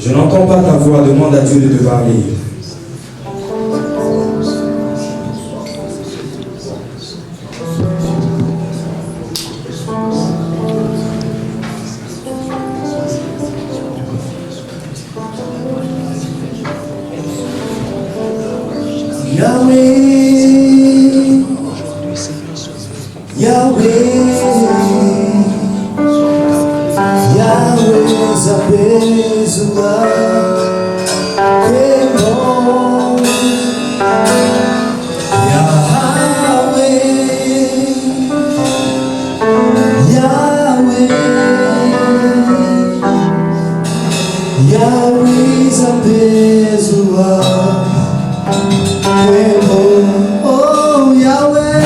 Je n'entends pas ta voix, demande à Dieu de te parler. Yahweh, Yahweh, Yahweh, Zabezua, Kemon, Yahweh, Yahweh, Yahweh, Zabezua. Oh, Yahweh,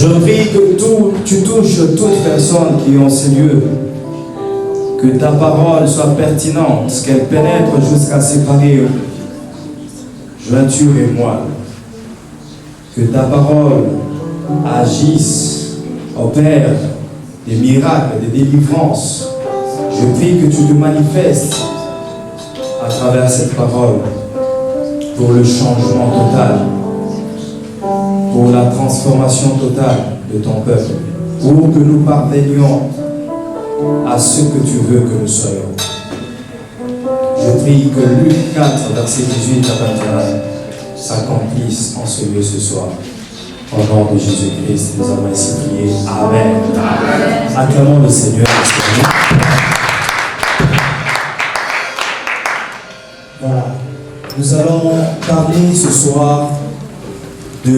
Je prie que tu touches toutes personnes qui ont ces lieux, que ta parole soit pertinente, qu'elle pénètre jusqu'à séparer jointure et moelle, que ta parole agisse, opère des miracles, des délivrances. Je prie que tu te manifestes à travers cette parole pour le changement total, pour la transformation totale de ton peuple, pour que nous parvenions à ce que tu veux que nous soyons. Je prie que Luc 4, verset 18 à 21 s'accomplisse en ce lieu ce soir. Au nom de Jésus-Christ, nous avons ainsi prié. Amen. Amen. Acclamons le Seigneur. Voilà. Nous allons parler ce soir d'un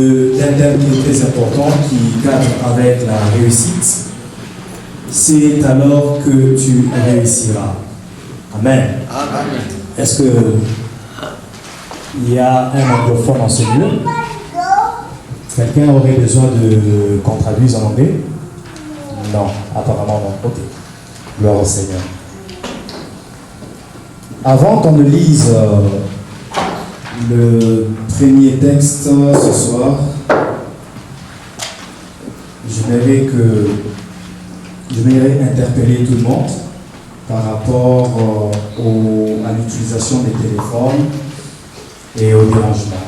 thème qui est très important, qui cadre avec la réussite. c'est alors que tu réussiras. Amen. Amen. Est-ce que il y a un anglophone en ce lieu? Quelqu'un aurait besoin de qu'on traduise en anglais? Non, apparemment non. Ok. Gloire au Seigneur. Avant qu'on ne lise le premier texte ce soir, j'aimerais interpeller tout le monde par rapport à l'utilisation des téléphones et au dérangement.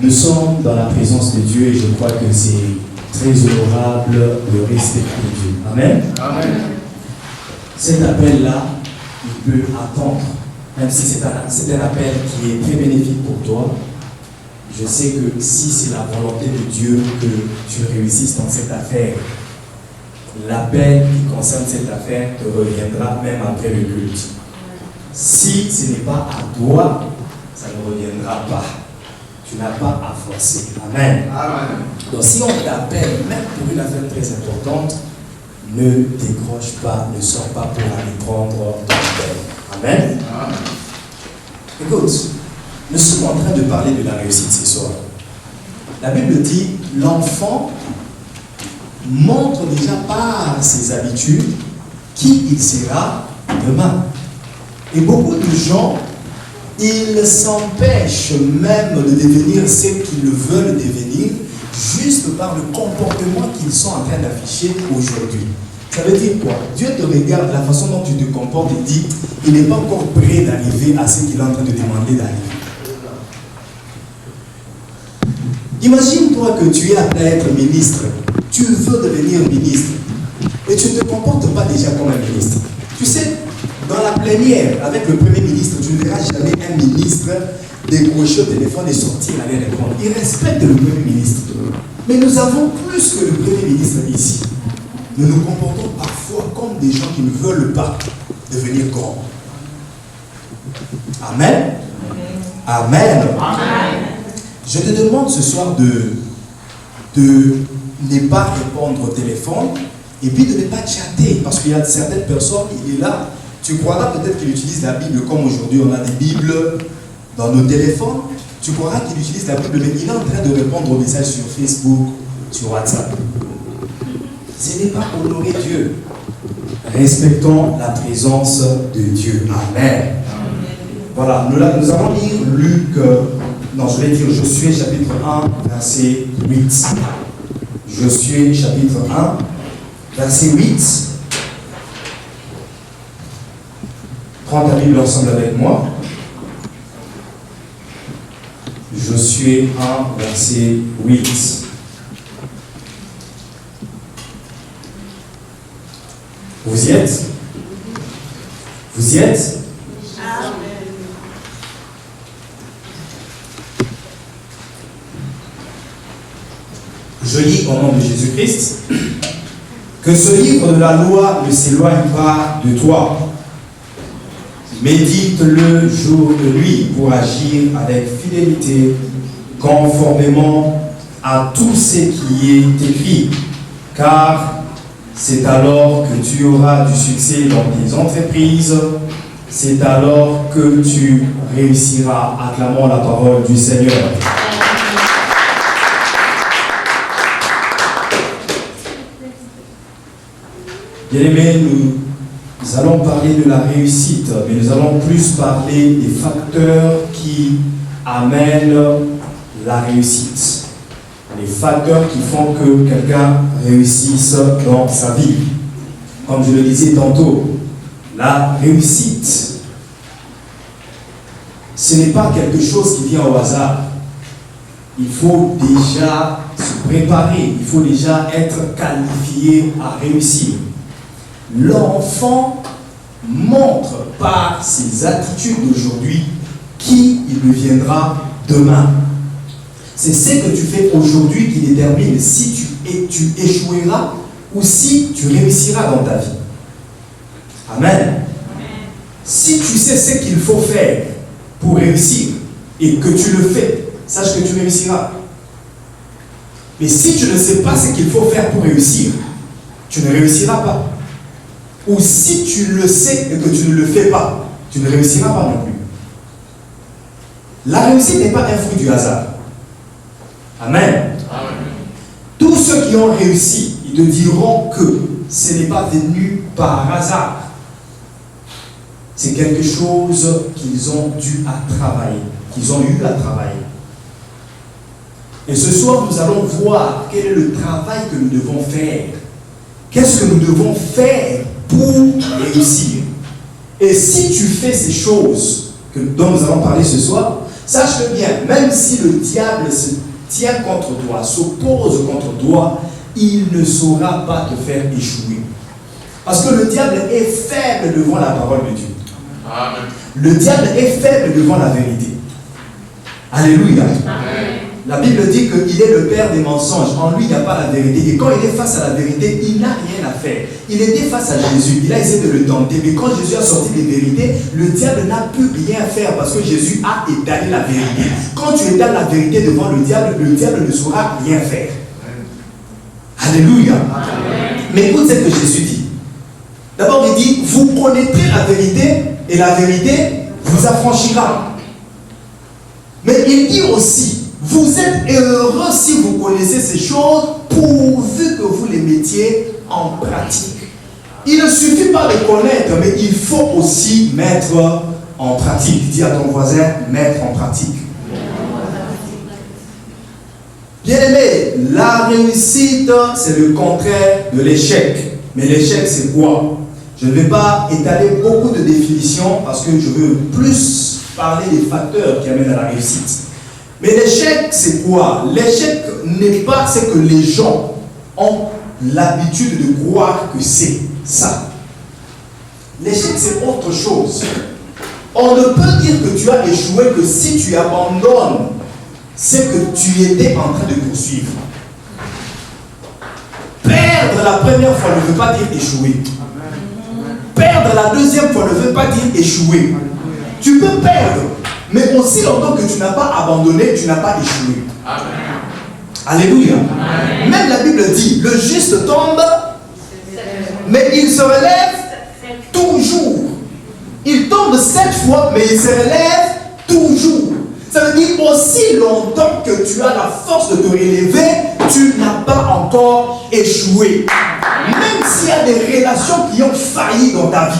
Nous sommes dans la présence de Dieu et je crois que c'est très honorable de respecter Dieu. Amen. Amen. Cet appel-là, il peut attendre, même si c'est un appel qui est très bénéfique pour toi. Je sais que si c'est la volonté de Dieu que tu réussisses dans cette affaire, l'appel qui concerne cette affaire te reviendra même après le culte. Si ce n'est pas à toi, ça ne reviendra pas. Tu n'as pas à forcer. Amen. Amen. Donc si on t'appelle, même pour une affaire très importante, ne décroche pas, ne sors pas pour aller prendre ton appel. Amen. Amen. Écoute, nous sommes en train de parler de la réussite ce soir. La Bible dit, l'enfant montre déjà par ses habitudes qui il sera demain. Et beaucoup de gens, ils s'empêchent même de devenir ce qu'ils veulent devenir juste par le comportement qu'ils sont en train d'afficher aujourd'hui. Ça veut dire quoi? Dieu te regarde, la façon dont tu te comportes et dit, il n'est pas encore prêt d'arriver à ce qu'il est en train de demander d'arriver. Imagine-toi que tu es appelé à être ministre. Tu veux devenir ministre. Et tu ne te comportes pas déjà comme un ministre. Tu sais, dans la plénière, avec le Premier ministre, tu ne verras jamais un ministre décrocher au téléphone et sortir aller répondre. Il respecte le Premier ministre. Mais nous avons plus que le Premier ministre ici. Nous nous comportons parfois comme des gens qui ne veulent pas devenir grands. Amen. Amen. Amen. Je te demande ce soir de ne pas répondre au téléphone et puis de ne pas chatter, parce qu'il y a certaines personnes, il est là, tu croiras peut-être qu'il utilise la Bible comme aujourd'hui on a des Bibles dans nos téléphones, tu croiras qu'il utilise la Bible, mais il est en train de répondre aux messages sur Facebook, sur WhatsApp. Ce n'est pas honorer Dieu. Respectons la présence de Dieu. Amen. Voilà, nous allons lire Luc, je vais dire Josué chapitre 1, verset 8. Josué chapitre 1, verset 8. Prends ta Bible ensemble avec moi. Josué 1, verset 8. Vous y êtes? Vous y êtes? Je lis au nom de Jésus-Christ. Que ce livre de la loi ne s'éloigne pas de toi. Médite-le jour et nuit pour agir avec fidélité, conformément à tout ce qui est écrit. Car c'est alors que tu auras du succès dans tes entreprises. C'est alors que tu réussiras. Acclamons la parole du Seigneur. Bien-aimés, nous allons parler de la réussite, mais nous allons plus parler des facteurs qui amènent la réussite. Les facteurs qui font que quelqu'un réussisse dans sa vie. Comme je le disais tantôt, la réussite, ce n'est pas quelque chose qui vient au hasard. Il faut déjà se préparer, il faut déjà être qualifié à réussir. L'enfant montre par ses attitudes d'aujourd'hui qui il deviendra demain. C'est ce que tu fais aujourd'hui qui détermine si tu échoueras ou si tu réussiras dans ta vie. Amen. Si tu sais ce qu'il faut faire pour réussir et que tu le fais, sache que tu réussiras. Mais si tu ne sais pas ce qu'il faut faire pour réussir, tu ne réussiras pas. ou si tu le sais et que tu ne le fais pas, tu ne réussiras pas non plus. La réussite n'est pas un fruit du hasard. Amen. Tous ceux qui ont réussi, ils te diront que ce n'est pas venu par hasard. C'est quelque chose qu'ils ont dû à travailler, qu'ils ont eu à travailler. Et ce soir, nous allons voir quel est le travail que nous devons faire. Qu'est-ce que nous devons faire pour réussir? Et si tu fais ces choses dont nous allons parler ce soir, sache-le bien, même si le diable se tient contre toi, s'oppose contre toi, il ne saura pas te faire échouer. Parce que le diable est faible devant la parole de Dieu. Amen. Le diable est faible devant la vérité. Alléluia. Amen. La Bible dit qu'il est le père des mensonges. En lui, il n'y a pas la vérité. Et quand il est face à la vérité, il n'a rien à faire. Il était face à Jésus. Il a essayé de le tenter. Mais quand Jésus a sorti les vérités, le diable n'a pu rien faire parce que Jésus a étalé la vérité. Quand tu étales la vérité devant le diable ne saura rien faire. Alléluia. Amen. Mais écoute ce que Jésus dit. D'abord, il dit, vous connaîtrez la vérité et la vérité vous affranchira. Mais il dit aussi, vous êtes heureux si vous connaissez ces choses, pourvu que vous les mettiez en pratique. Il ne suffit pas de connaître, mais il faut aussi mettre en pratique. Dis à ton voisin, mettre en pratique. Bien aimé, la réussite, c'est le contraire de l'échec. Mais l'échec, c'est quoi? Je ne vais pas étaler beaucoup de définitions parce que je veux plus parler des facteurs qui amènent à la réussite. Mais l'échec, c'est quoi? L'échec n'est pas ce que les gens ont l'habitude de croire que c'est ça. L'échec, c'est autre chose. On ne peut dire que tu as échoué que si tu abandonnes ce que tu étais en train de poursuivre. Perdre la première fois ne veut pas dire échouer. Perdre la deuxième fois ne veut pas dire échouer. Tu peux perdre, mais aussi longtemps que tu n'as pas abandonné, tu n'as pas échoué. Amen. Alléluia. Amen. Même la Bible dit, le juste tombe, mais il se relève toujours. Il tombe 7 fois, mais il se relève toujours. Ça veut dire aussi longtemps que tu as la force de te relever, tu n'as pas encore échoué. Même s'il y a des relations qui ont failli dans ta vie,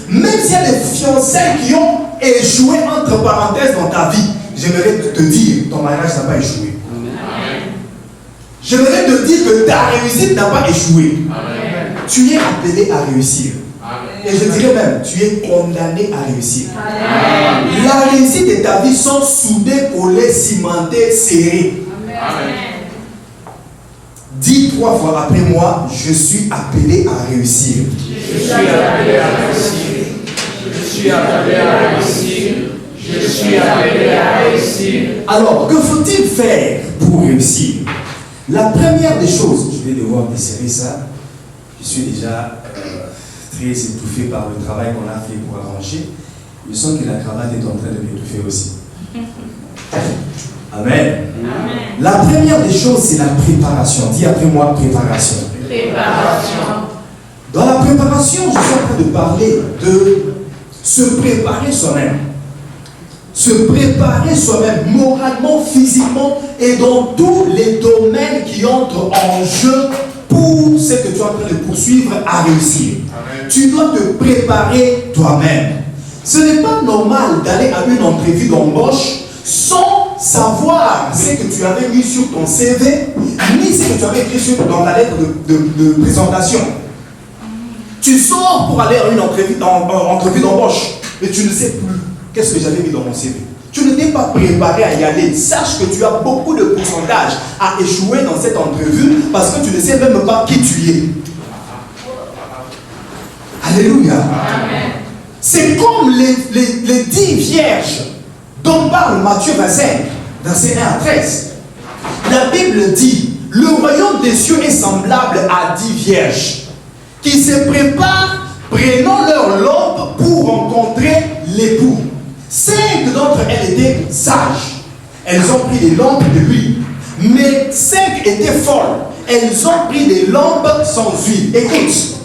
même s'il y a des fiançailles qui ont échoué entre parenthèses dans ta vie, j'aimerais te dire, ton mariage n'a pas échoué. Amen. J'aimerais te dire que ta réussite n'a pas échoué. Amen. Tu es appelé à réussir. Amen. Et je dirais même, tu es condamné à réussir. Amen. La réussite de ta vie sont soudées, collées, cimentées, serrées. Amen. Dis 3 fois après moi, je suis appelé à réussir. Je suis appelé à réussir. Je suis appelé à réussir. Je suis appelé à réussir. Alors, que faut-il faire pour réussir? La première des choses, je vais devoir desserrer ça. Je suis déjà très étouffé par le travail qu'on a fait pour arranger. Je sens que la cravate est en train de m'étouffer aussi. Amen. Amen. La première des choses, c'est la préparation. Dis après moi, préparation. Préparation. Dans la préparation, je suis en train de parler de se préparer soi-même. Se préparer soi-même, moralement, physiquement et dans tous les domaines qui entrent en jeu pour ce que tu es en train de poursuivre à réussir. Amen. Tu dois te préparer toi-même. Ce n'est pas normal d'aller à une entrevue d'embauche sans savoir ce que tu avais mis sur ton CV, ni ce que tu avais écrit dans ta lettre de présentation. Tu sors pour aller à une entrevue d'embauche, mais tu ne sais plus qu'est-ce que j'avais mis dans mon CV. Tu ne t'es pas préparé à y aller. Sache que tu as beaucoup de pourcentage à échouer dans cette entrevue parce que tu ne sais même pas qui tu es. Alléluia. Amen. C'est comme les 10 vierges dont parle Matthieu 25, verset 1 à 13. La Bible dit, le royaume des cieux est semblable à 10 vierges qui se préparent, prenant leur lampe pour rencontrer l'époux. 5 d'entre elles étaient sages. Elles ont pris des lampes de l'huile. Mais 5 étaient folles. Elles ont pris des lampes sans huile. Écoute,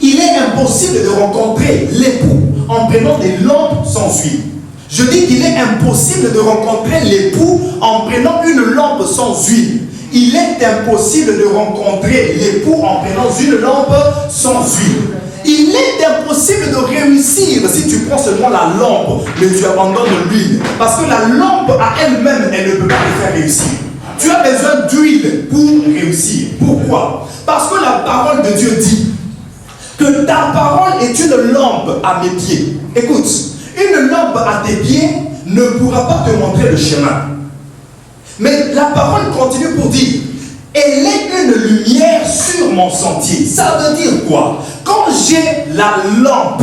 Il est impossible de rencontrer l'époux en prenant des lampes sans huile. Je dis qu'il est impossible de rencontrer l'époux en prenant une lampe sans huile. Il est impossible de rencontrer l'époux en prenant une lampe sans huile. Il est impossible de réussir si tu prends seulement la lampe, mais tu abandonnes l'huile. Parce que la lampe à elle-même, elle ne peut pas te faire réussir. Tu as besoin d'huile pour réussir. Pourquoi? Parce que la parole de Dieu dit que ta parole est une lampe à mes pieds. Écoute, une lampe à tes pieds ne pourra pas te montrer le chemin. Mais la parole continue pour dire, elle est une lumière sur mon sentier. Ça veut dire quoi? Quand j'ai la lampe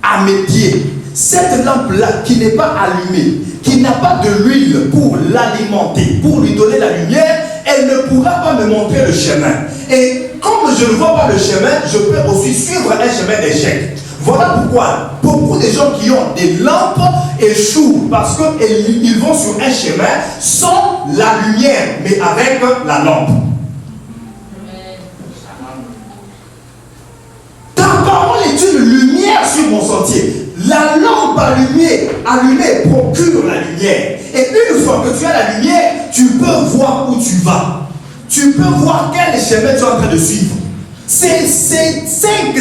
à mes pieds, cette lampe-là qui n'est pas allumée, qui n'a pas de l'huile pour l'alimenter, pour lui donner la lumière, elle ne pourra pas me montrer le chemin. Et comme je ne vois pas le chemin, je peux aussi suivre un chemin d'échec. Voilà pourquoi beaucoup de gens qui ont des lampes échouent, parce qu'ils vont sur un chemin sans la lumière, mais avec la lampe. Ta parole est une lumière sur mon sentier. La lampe allumée procure la lumière. Et une fois que tu as la lumière, tu peux voir où tu vas. Tu peux voir quel chemin tu es en train de suivre. Ces cinq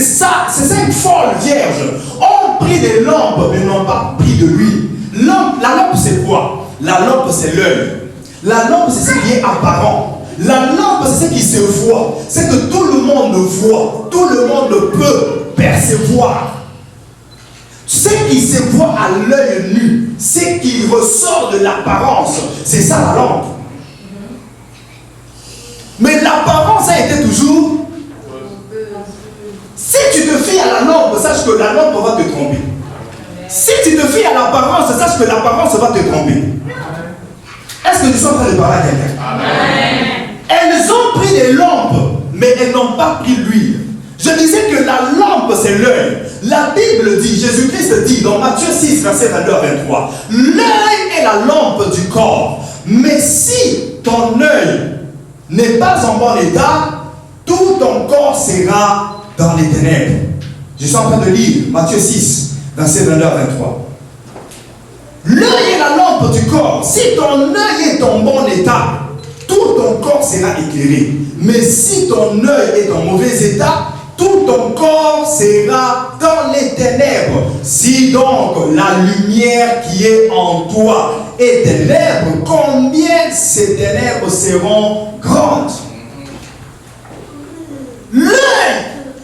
folles vierges ont pris des lampes, mais n'ont pas pris de l'huile. La lampe, c'est quoi? La lampe, c'est l'œil. La lampe, c'est ce qui est apparent. La lampe, c'est ce qui se voit. C'est que tout le monde voit. Tout le monde peut percevoir. Ce qui se voit à l'œil nu, ce qui ressort de l'apparence, c'est ça la lampe. Mais l'apparence a été toujours... Si tu te fies à la lampe, sache que la lampe va te tromper. Si tu te fies à l'apparence, sache que l'apparence va te tromper. Est-ce que tu es en train de parler à quelqu'un? Elles ont pris des lampes, mais elles n'ont pas pris l'huile. Je disais que la lampe, c'est l'œil. La Bible dit, Jésus-Christ dit dans Matthieu 6, verset 22 à 23, l'œil est la lampe du corps. Mais si ton œil n'est pas en bon état, tout ton corps sera dans les ténèbres. Je suis en train de lire Matthieu 6, verset 22 à 23. L'œil est la lampe du corps. Si ton œil est en bon état, tout ton corps sera éclairé. Mais si ton œil est en mauvais état, tout ton corps sera dans les ténèbres. Si donc la lumière qui est en toi est ténèbres, combien ces ténèbres seront grandes? L'œil,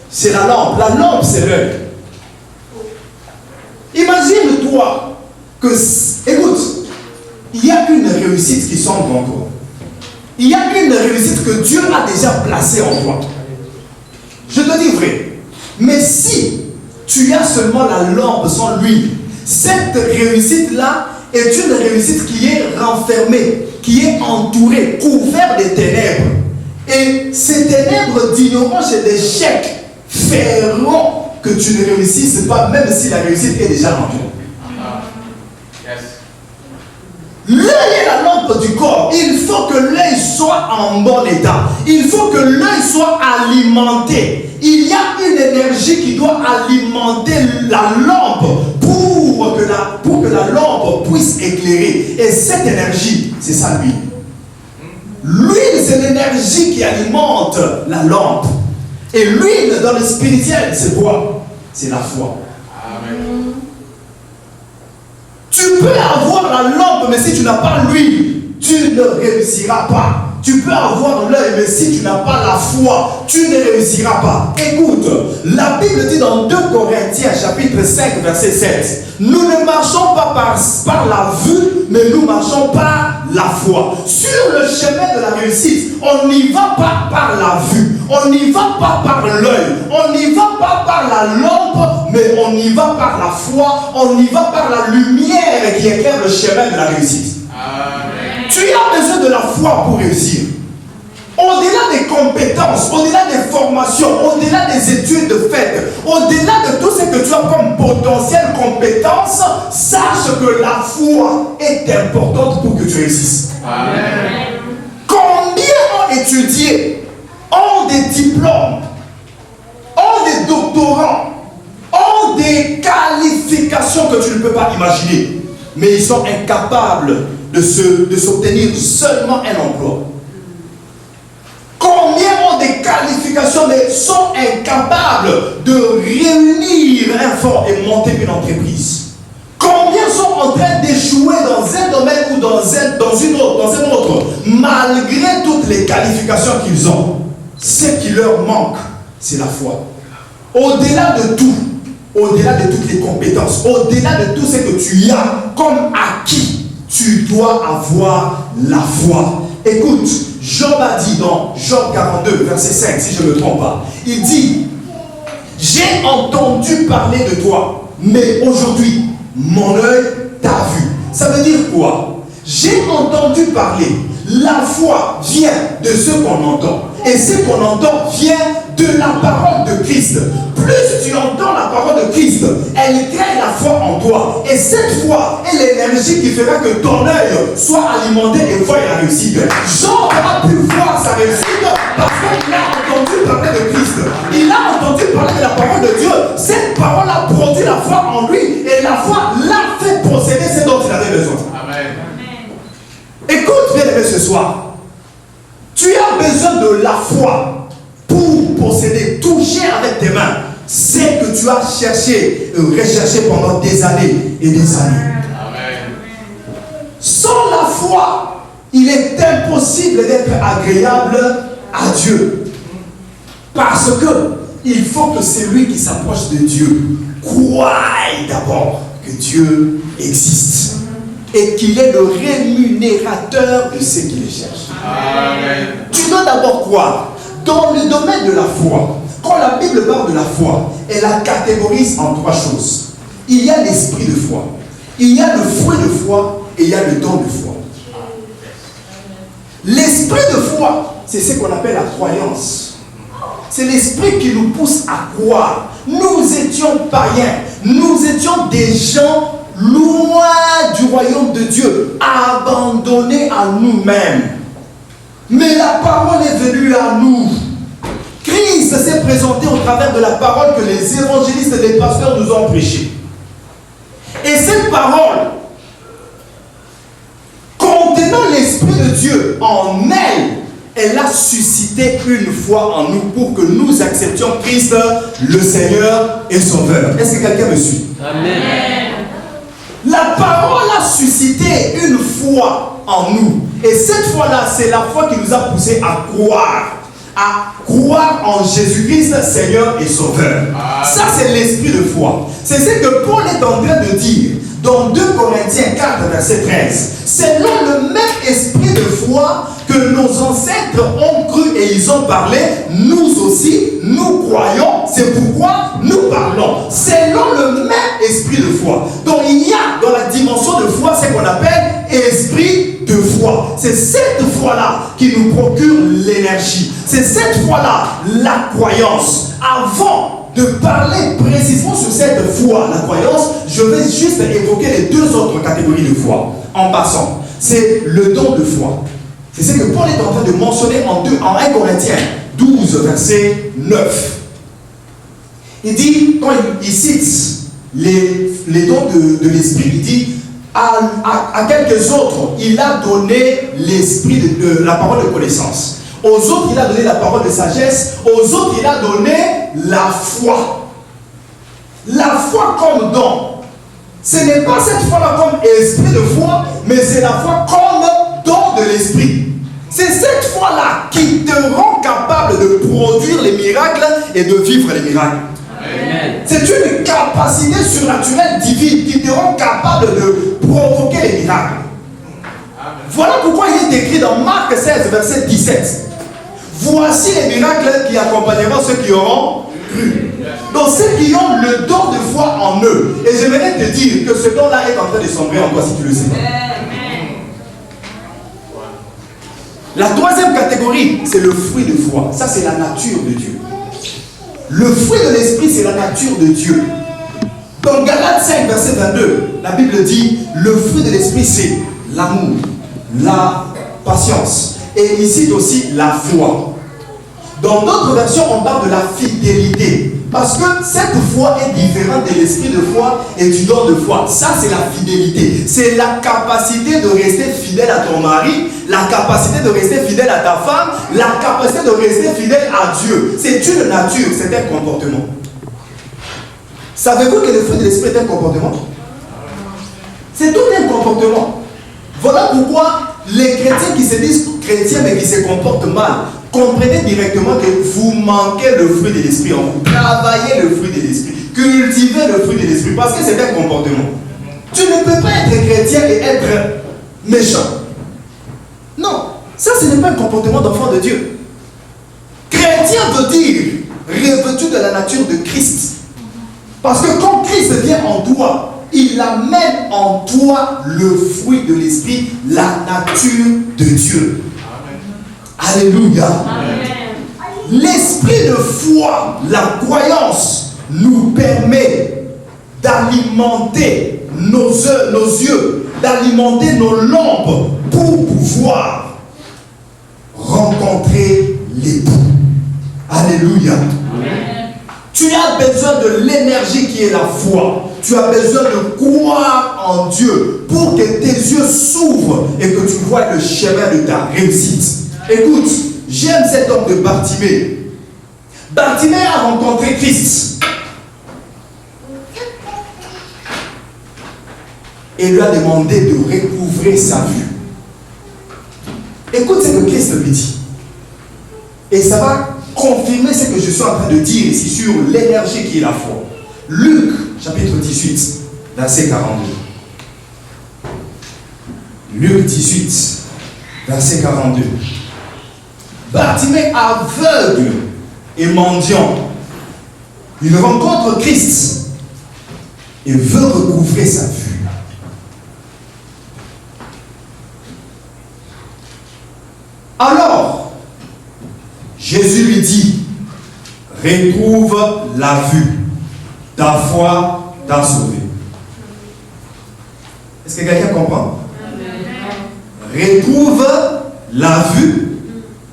c'est la lampe. La lampe, c'est l'œil. Imagine-toi que, écoute, il y a une réussite qui semble en toi. Il y a une réussite que Dieu a déjà placée en toi. Je te dis vrai. Mais si tu as seulement la lampe sans l'huile, cette réussite-là est une réussite qui est renfermée, qui est entourée, couverte des ténèbres. Et ces ténèbres d'ignorance et d'échec feront que tu ne réussisses pas, même si la réussite est déjà en toi. L'œil est la lampe du corps. Il faut que l'œil soit en bon état. Il faut que l'œil soit alimenté. Il y a une énergie qui doit alimenter la lampe pour que la lampe puisse éclairer. Et cette énergie, c'est ça l'huile. L'huile, c'est l'énergie qui alimente la lampe. Et l'huile dans le spirituel, c'est quoi? C'est la foi. Amen. Tu peux avoir la lampe, mais si tu n'as pas l'huile, tu ne réussiras pas. Tu peux avoir l'œil, mais si tu n'as pas la foi, tu ne réussiras pas. Écoute, la Bible dit dans 2 Corinthiens, chapitre 5, verset 7, nous ne marchons pas par la vue, mais nous marchons par la foi. Sur le chemin de la réussite, on n'y va pas par la vue, on n'y va pas par l'œil, on n'y va pas par la lampe, mais on y va par la foi, on y va par la lumière qui éclaire le chemin de la réussite. Amen. Tu as besoin de la foi pour réussir. Au-delà des compétences, au-delà des formations, au-delà des études faites, au-delà de tout ce que tu as comme potentielle compétence, sache que la foi est importante pour que tu réussisses. Amen. Combien ont étudié, ont des diplômes, ont des doctorats, doctorants ont des qualifications que tu ne peux pas imaginer, mais ils sont incapables de s'obtenir seulement un emploi. Combien ont des qualifications mais sont incapables de réunir un fonds et monter une entreprise? Combien sont en train d'échouer dans un domaine ou dans un autre, malgré toutes les qualifications qu'ils ont? Ce qui leur manque, c'est la foi. Au-delà de tout, au-delà de toutes les compétences, au-delà de tout ce que tu as comme acquis, tu dois avoir la foi. Écoute, Job a dit dans Job 42, verset 5, si je ne me trompe pas, il dit, j'ai entendu parler de toi, mais aujourd'hui, mon œil t'a vu. Ça veut dire quoi? J'ai entendu parler. La foi vient de ce qu'on entend. Et ce qu'on entend vient de la parole de Christ. Plus tu entends la parole de Christ, elle crée la foi en toi. Et cette foi est l'énergie qui fera que ton œil soit alimenté et voie la réussite. Job a pu voir sa réussite parce qu'il a entendu parler de Christ. Il a entendu parler de la parole de Dieu. Cette parole a produit la foi en lui. Et la foi l'a fait posséder ce dont il avait besoin. Amen. Écoute bien aimé ce soir. Tu as besoin de la foi pour posséder, toucher avec tes mains ce que tu as cherché, recherché pendant des années et des années. Amen. Sans la foi, il est impossible d'être agréable à Dieu. Parce que il faut que celui qui s'approche de Dieu croie d'abord que Dieu existe et qu'il est le rémunérateur de ceux qui le cherchent. Amen. Tu dois d'abord croire. Dans le domaine de la foi, quand la Bible parle de la foi, elle la catégorise en trois choses. Il y a l'esprit de foi, il y a le fruit de foi et il y a le don de foi. L'esprit de foi, c'est ce qu'on appelle la croyance. C'est l'esprit qui nous pousse à croire. Nous étions païens, nous étions des gens loin du royaume de Dieu, abandonnés à nous-mêmes. Mais la parole est venue à nous. Christ s'est présenté au travers de la parole que les évangélistes et les pasteurs nous ont prêchée. Et cette parole, contenant l'Esprit de Dieu en elle, elle a suscité une foi en nous pour que nous acceptions Christ, le Seigneur et Sauveur. Est-ce que quelqu'un me suit? Amen. La parole a suscité une foi en nous. Et cette foi-là, c'est la foi qui nous a poussé à croire en Jésus-Christ, Seigneur et Sauveur. Ça, c'est l'esprit de foi. C'est ce que Paul est en train de dire dans 2 Corinthiens 4, verset 13. C'est le même esprit de foi que nos ancêtres ont cru et ils ont parlé. Nous aussi, nous croyons. C'est pourquoi nous parlons. C'est le même esprit de foi. Donc, il y a dans la dimension de foi ce qu'on appelle esprit de foi. C'est cette foi-là qui nous procure l'énergie. C'est cette foi-là, la croyance. Avant de parler précisément sur cette foi, la croyance, je vais juste évoquer les deux autres catégories de foi en passant. C'est le don de foi. C'est ce que Paul est en train de mentionner en 1 Corinthiens 12, verset 9. Il dit, quand il cite les dons de l'esprit, il dit à quelques autres, il a donné l'esprit de la parole de connaissance. Aux autres, il a donné la parole de sagesse. Aux autres, il a donné la foi. La foi comme don. Ce n'est pas cette foi-là comme esprit de foi, mais c'est la foi comme don de l'esprit. C'est cette foi-là qui te rend capable de produire les miracles et de vivre les miracles. Amen. C'est une capacité surnaturelle divine qui te rend capable de provoquer les miracles. Amen. Voilà pourquoi il est écrit dans Marc 16, verset 17. Voici les miracles qui accompagneront ceux qui auront cru. Donc ceux qui ont le don de foi en eux. Et j'aimerais te dire que ce don-là est en train de sombrer en toi si tu le sais pas. La troisième catégorie, c'est le fruit de foi. Ça, c'est la nature de Dieu. Le fruit de l'esprit, c'est la nature de Dieu. Dans Galates 5, verset 22, la Bible dit, le fruit de l'esprit, c'est l'amour, la patience. Et il cite aussi la foi. Dans d'autres versions, on parle de la fidélité. Parce que cette foi est différente de l'esprit de foi et du don de foi. Ça, c'est la fidélité. C'est la capacité de rester fidèle à ton mari, la capacité de rester fidèle à ta femme, la capacité de rester fidèle à Dieu. C'est une nature, c'est un comportement. Savez-vous que le fruit de l'esprit est un comportement? C'est tout un comportement. Voilà pourquoi les chrétiens qui se disent chrétiens mais qui se comportent mal, comprenez directement que vous manquez le fruit de l'esprit en vous. Travaillez le fruit de l'esprit. Cultivez le fruit de l'esprit parce que c'est un comportement. Tu ne peux pas être chrétien et être méchant. Non, ça ce n'est pas un comportement d'enfant de Dieu. Chrétien veut dire revêtu de la nature de Christ. Parce que quand Christ vient en toi, il amène en toi le fruit de l'esprit, la nature de Dieu. Amen. Alléluia. L'esprit de foi, la croyance, nous permet d'alimenter nos yeux, d'alimenter nos lampes pour pouvoir rencontrer l'époux. Alléluia. Amen. Tu as besoin de l'énergie qui est la foi. Tu as besoin de croire en Dieu pour que tes yeux s'ouvrent et que tu vois le chemin de ta réussite. Écoute, j'aime cet homme de Bartimée. Bartimée a rencontré Christ et lui a demandé de recouvrer sa vue. Écoute ce que Christ lui dit. Et ça va confirmer ce que je suis en train de dire ici sur l'énergie qui est la foi. Luc, chapitre 18, verset 42. Luc 18, verset 42. Bartimée, aveugle et mendiant, il rencontre Christ et veut recouvrer sa vue. Alors, Jésus lui dit, retrouve la vue. Ta foi t'a sauvé. Est-ce que quelqu'un comprend? Retrouve la vue.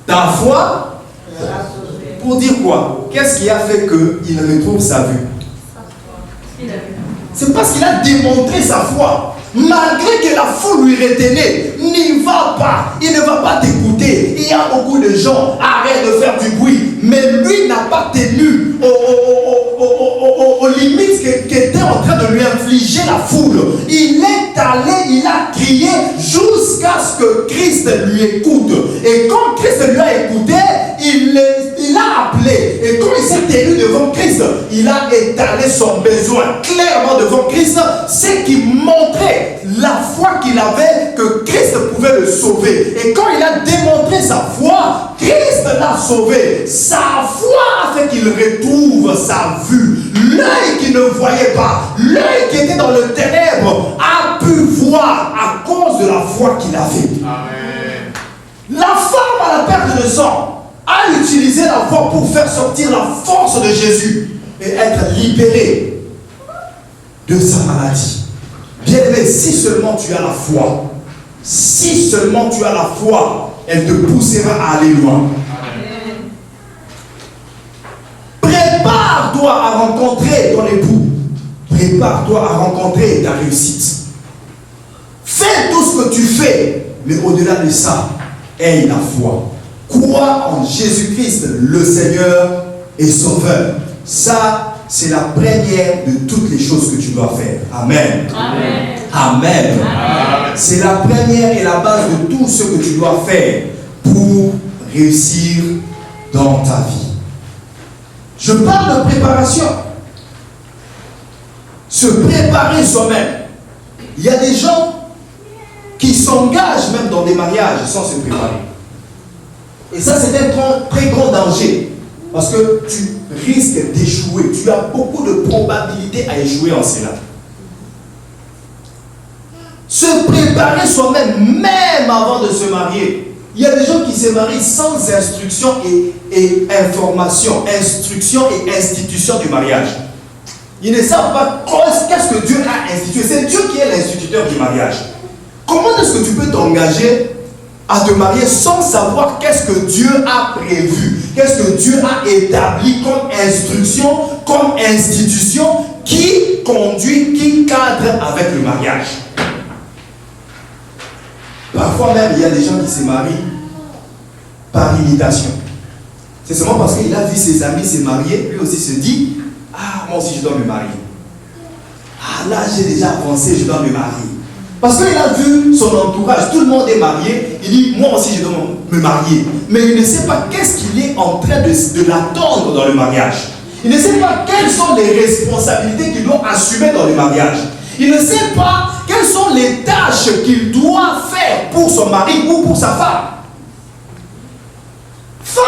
Ta foi. Pour dire quoi? Qu'est-ce qui a fait qu'il retrouve sa vue? C'est parce qu'il a démontré sa foi. Malgré que la foule lui retenait, n'y va pas, il ne va pas t'écouter. Il y a beaucoup de gens, arrête de faire du bruit. Mais lui n'a pas tenu aux limites qu'était en train de lui infliger la foule. Il est allé, il a crié jusqu'à ce que Christ lui écoute. Et quand Christ lui a écouté, il a appelé. Et quand il s'est tenu devant Christ, il a étalé son besoin clairement devant Christ, ce qui montrait la foi qu'il avait que Christ pouvait le sauver. Et quand il a démontré sa foi, Christ l'a sauvé. Sa foi a fait qu'il retrouve sa vue. L'œil qui ne voyait pas, l'œil qui était dans le ténèbre, a pu voir à cause de la foi qu'il avait. Amen. La femme à la perte de sang a utilisé la foi pour faire sortir la force de Jésus et être libérée de sa maladie. Bien-aimé, si seulement tu as la foi, si seulement tu as la foi, elle te poussera à aller loin. Prépare-toi à rencontrer ton époux. Prépare-toi à rencontrer ta réussite. Fais tout ce que tu fais, mais au-delà de ça, aie la foi. Crois en Jésus-Christ, le Seigneur et Sauveur. Ça, c'est la première de toutes les choses que tu dois faire. Amen. Amen. Amen. Amen. C'est la première et la base de tout ce que tu dois faire pour réussir dans ta vie. Je parle de préparation. Se préparer soi-même. Il y a des gens qui s'engagent même dans des mariages sans se préparer. Et ça, c'est un très grand danger. Parce que tu risques d'échouer. Tu as beaucoup de probabilités à échouer en cela. Se préparer soi-même, même avant de se marier. Il y a des gens qui se marient sans instruction et information, instruction et institution du mariage. Ils ne savent pas qu'est-ce que Dieu a institué. C'est Dieu qui est l'instituteur du mariage. Comment est-ce que tu peux t'engager à te marier sans savoir qu'est-ce que Dieu a prévu, qu'est-ce que Dieu a établi comme instruction, comme institution qui conduit, qui cadre avec le mariage. Parfois même, il y a des gens qui se marient par imitation. C'est seulement parce qu'il a vu ses amis se marier, lui aussi se dit, ah, moi aussi je dois me marier. Ah, là j'ai déjà avancé, je dois me marier. Parce qu'il a vu son entourage, tout le monde est marié, il dit, moi aussi je dois me marier. Mais il ne sait pas qu'est-ce qu'il est en train de l'attendre dans le mariage. Il ne sait pas quelles sont les responsabilités qu'il doit assumer dans le mariage. Il ne sait pas quelles sont les tâches qu'il doit faire pour son mari ou pour sa femme. Femme,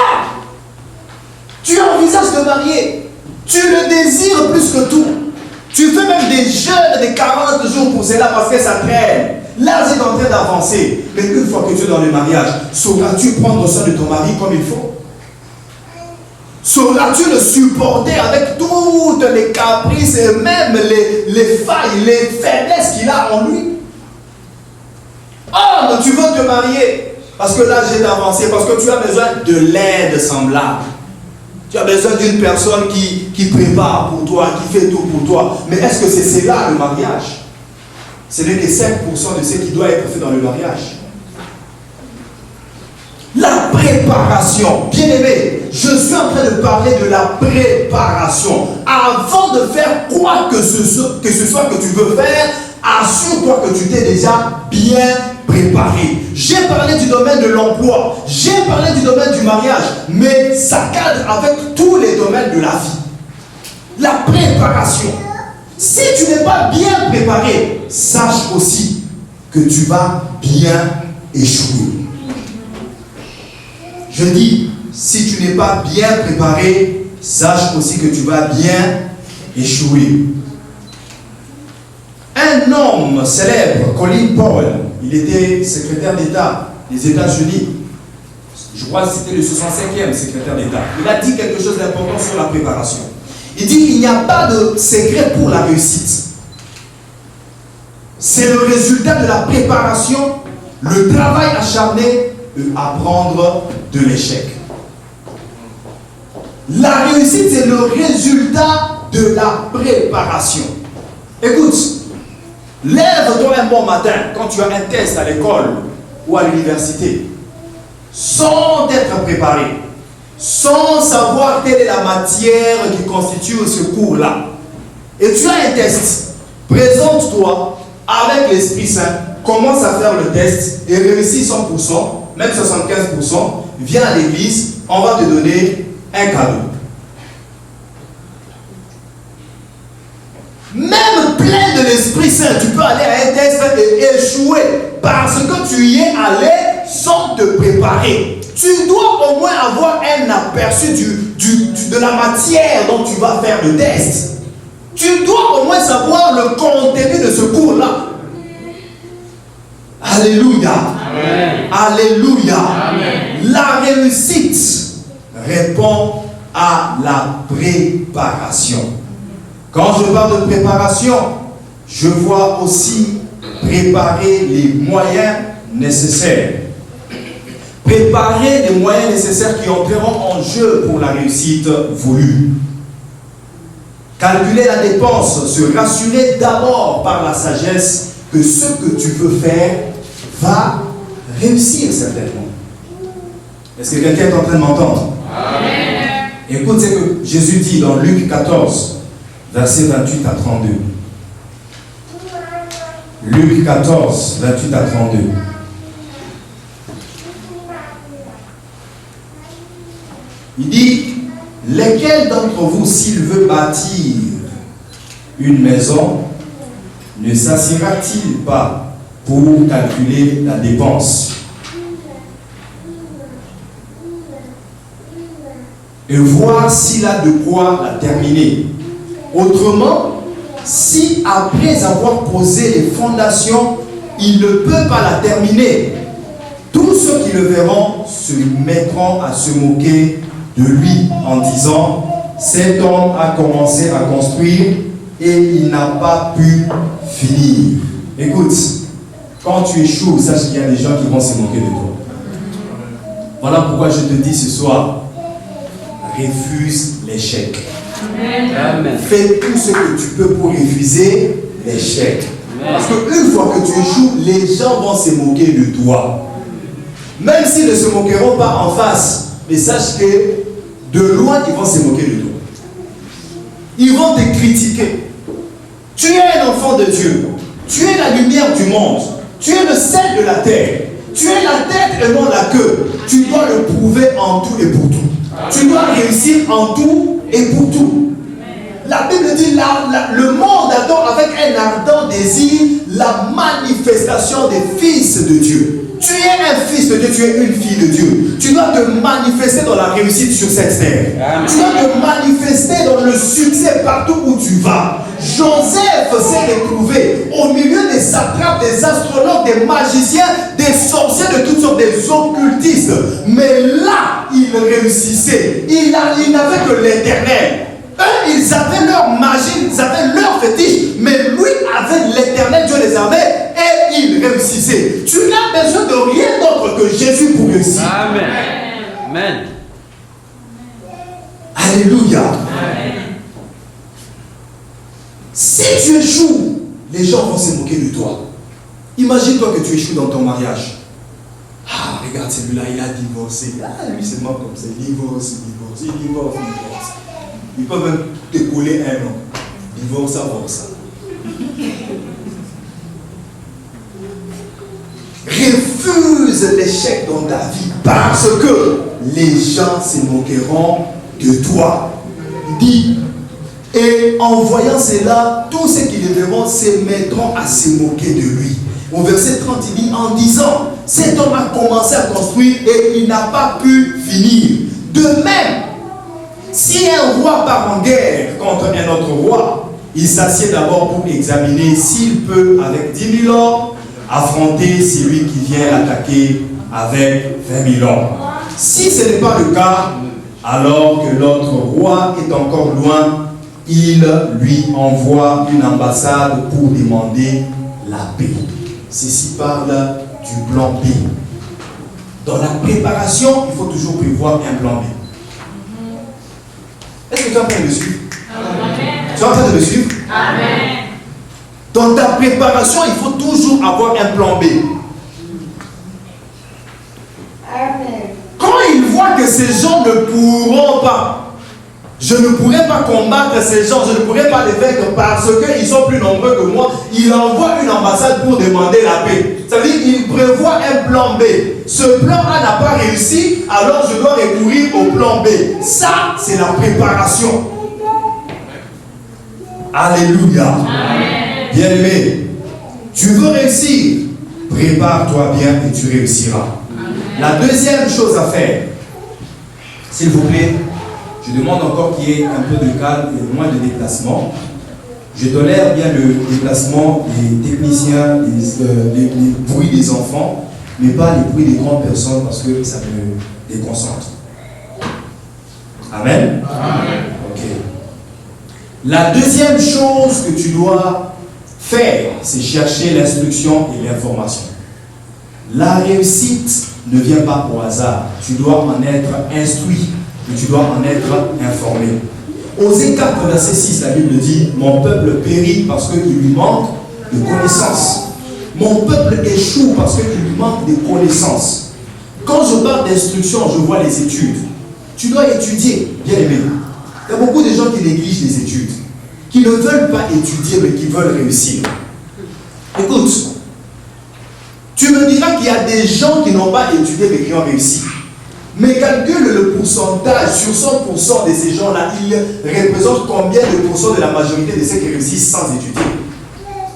tu envisages de marier, tu le désires plus que tout. Tu fais même des jeûnes de 40 jours pour cela parce que ça traîne. L'âge est en train d'avancer. Mais une fois que tu es dans le mariage, sauras-tu prendre soin de ton mari comme il faut? Sauras-tu le supporter avec toutes les caprices et même les failles, les faiblesses qu'il a en lui? Oh, mais tu veux te marier parce que l'âge est avancé, parce que tu as besoin de l'aide semblable. Tu as besoin d'une personne qui prépare pour toi, qui fait tout pour toi. Mais est-ce que c'est cela le mariage? Ce n'est que 5% de ce qui doit être fait dans le mariage. La préparation, bien aimé, je suis en train de parler de la préparation. Avant de faire quoi que ce soit que tu veux faire, assure-toi que tu t'es déjà bien préparé. J'ai parlé du domaine de l'emploi, j'ai parlé du domaine du mariage, mais ça cadre avec tous les domaines de la vie. La préparation. Si tu n'es pas bien préparé, sache aussi que tu vas bien échouer. Je dis, si tu n'es pas bien préparé, sache aussi que tu vas bien échouer. Un homme célèbre, Colin Powell, il était secrétaire d'État des États-Unis. Je crois que c'était le 65e secrétaire d'État. Il a dit quelque chose d'important sur la préparation. Il dit qu'il n'y a pas de secret pour la réussite. C'est le résultat de la préparation, le travail acharné et apprendre de l'échec. La réussite, c'est le résultat de la préparation. Écoute, lève-toi un bon matin quand tu as un test à l'école ou à l'université, sans être préparé, sans savoir quelle est la matière qui constitue ce cours-là. Et tu as un test. Présente-toi avec l'Esprit Saint, commence à faire le test et réussis 100%, même 75%, viens à l'église, on va te donner un cadeau. Même plein de l'Esprit Saint, tu peux aller à un test et échouer parce que tu y es allé sans te préparer. Tu dois au moins avoir un aperçu de la matière dont tu vas faire le test. Tu dois au moins savoir le contenu de ce cours-là. Alléluia. Amen. Alléluia. Amen. La réussite répond à la préparation. Quand je parle de préparation, je vois aussi préparer les moyens nécessaires. Préparer les moyens nécessaires qui entreront en jeu pour la réussite voulue. Calculer la dépense, se rassurer d'abord par la sagesse que ce que tu veux faire va réussir certainement. Est-ce que quelqu'un est en train de m'entendre? Amen. Écoute ce que Jésus dit dans Luc 14, versets 28 à 32. Luc 14, 28 à 32. Il dit, lesquels d'entre vous, s'il veut bâtir une maison, ne s'assiera-t-il pas pour calculer la dépense et voir s'il a de quoi la terminer? Autrement, si après avoir posé les fondations, il ne peut pas la terminer, tous ceux qui le verront se mettront à se moquer de lui en disant, cet homme a commencé à construire et il n'a pas pu finir. Écoute, quand tu échoues, sache qu'il y a des gens qui vont se moquer de toi. Voilà pourquoi je te dis ce soir, refuse l'échec. Amen. Fais tout ce que tu peux pour refuser l'échec. Parce qu'une fois que tu échoues, les gens vont se moquer de toi. Même s'ils ne se moqueront pas en face, mais sache que de loin, ils vont se moquer de toi. Ils vont te critiquer. Tu es un enfant de Dieu. Tu es la lumière du monde. Tu es le sel de la terre. Tu es la tête et non la queue. Tu dois le prouver en tout et pour tout. Tu dois réussir en tout et pour tout. La Bible dit le monde attend avec un ardent désir la manifestation des fils de Dieu. Tu es un fils de Dieu, tu es une fille de Dieu. Tu dois te manifester dans la réussite sur cette terre. Amen. Tu dois te manifester dans le succès partout où tu vas. Joseph s'est retrouvé au milieu des satrapes, des astrologues, des magiciens, des sorciers, de toutes sortes, des occultistes. Mais là, il réussissait. Il n'avait que l'Éternel. Eux, ils avaient leur magie, ils avaient leur fétiche, mais lui avait l'Éternel, Dieu les avait, et il réussissait. Tu n'as besoin de rien d'autre que Jésus pour réussir. Amen. Amen. Alléluia. Amen. Si tu échoues, les gens vont se moquer de toi. Imagine-toi que tu échoues dans ton mariage. Ah, regarde celui-là, il a divorcé. Ah, lui, c'est mort comme ça. Il divorce. Ils peuvent même te coller un an. Divorce, ça. Refuse l'échec dans ta vie parce que les gens se moqueront de toi. Dis, et en voyant cela, tous ceux qui le verront se mettront à se moquer de lui. Au verset 30, il dit, en disant, cet homme a commencé à construire et il n'a pas pu finir. De même, si un roi part en guerre contre un autre roi, il s'assied d'abord pour examiner s'il peut, avec 10 000 hommes, affronter celui qui vient l'attaquer avec 20 000 hommes. Si ce n'est pas le cas, alors que l'autre roi est encore loin, il lui envoie une ambassade pour demander la paix. Ceci parle du plan B. Dans la préparation, il faut toujours prévoir un plan B. Est-ce que tu es en train de me suivre? Amen. Tu es en train de me suivre? Amen. Dans ta préparation, il faut toujours avoir un plan B. Amen. Quand ils voient que ces gens ne pourront pas, je ne pourrai pas combattre ces gens, je ne pourrai pas les vaincre parce qu'ils sont plus nombreux que moi, il envoie une ambassade pour demander la paix. Ça veut dire qu'il prévoit un plan B. Ce plan A n'a pas réussi, alors je dois recourir au plan B. Ça, c'est la préparation. Alléluia. Bien-aimé, tu veux réussir, prépare-toi bien et tu réussiras. La deuxième chose à faire, s'il vous plaît, je demande encore qu'il y ait un peu de calme et moins de déplacement. Je tolère bien le déplacement des techniciens, les bruits des enfants, mais pas les bruits des grandes personnes parce que ça me déconcentre. Amen. Amen. Ok. La deuxième chose que tu dois faire, c'est chercher l'instruction et l'information. La réussite ne vient pas au hasard. Tu dois en être instruit et tu dois en être informé. Osée 4, verset 6, la Bible dit, mon peuple périt parce qu'il lui manque de connaissances. Mon peuple échoue parce qu'il lui manque de connaissances. Quand je parle d'instruction, je vois les études. Tu dois étudier, bien aimé. Il y a beaucoup de gens qui négligent les études, qui ne veulent pas étudier, mais qui veulent réussir. Écoute, tu me diras qu'il y a des gens qui n'ont pas étudié, mais qui ont réussi. Mais calcule le pourcentage sur 100% de ces gens-là, ils représentent combien de pourcents de la majorité de ceux qui réussissent sans étudier?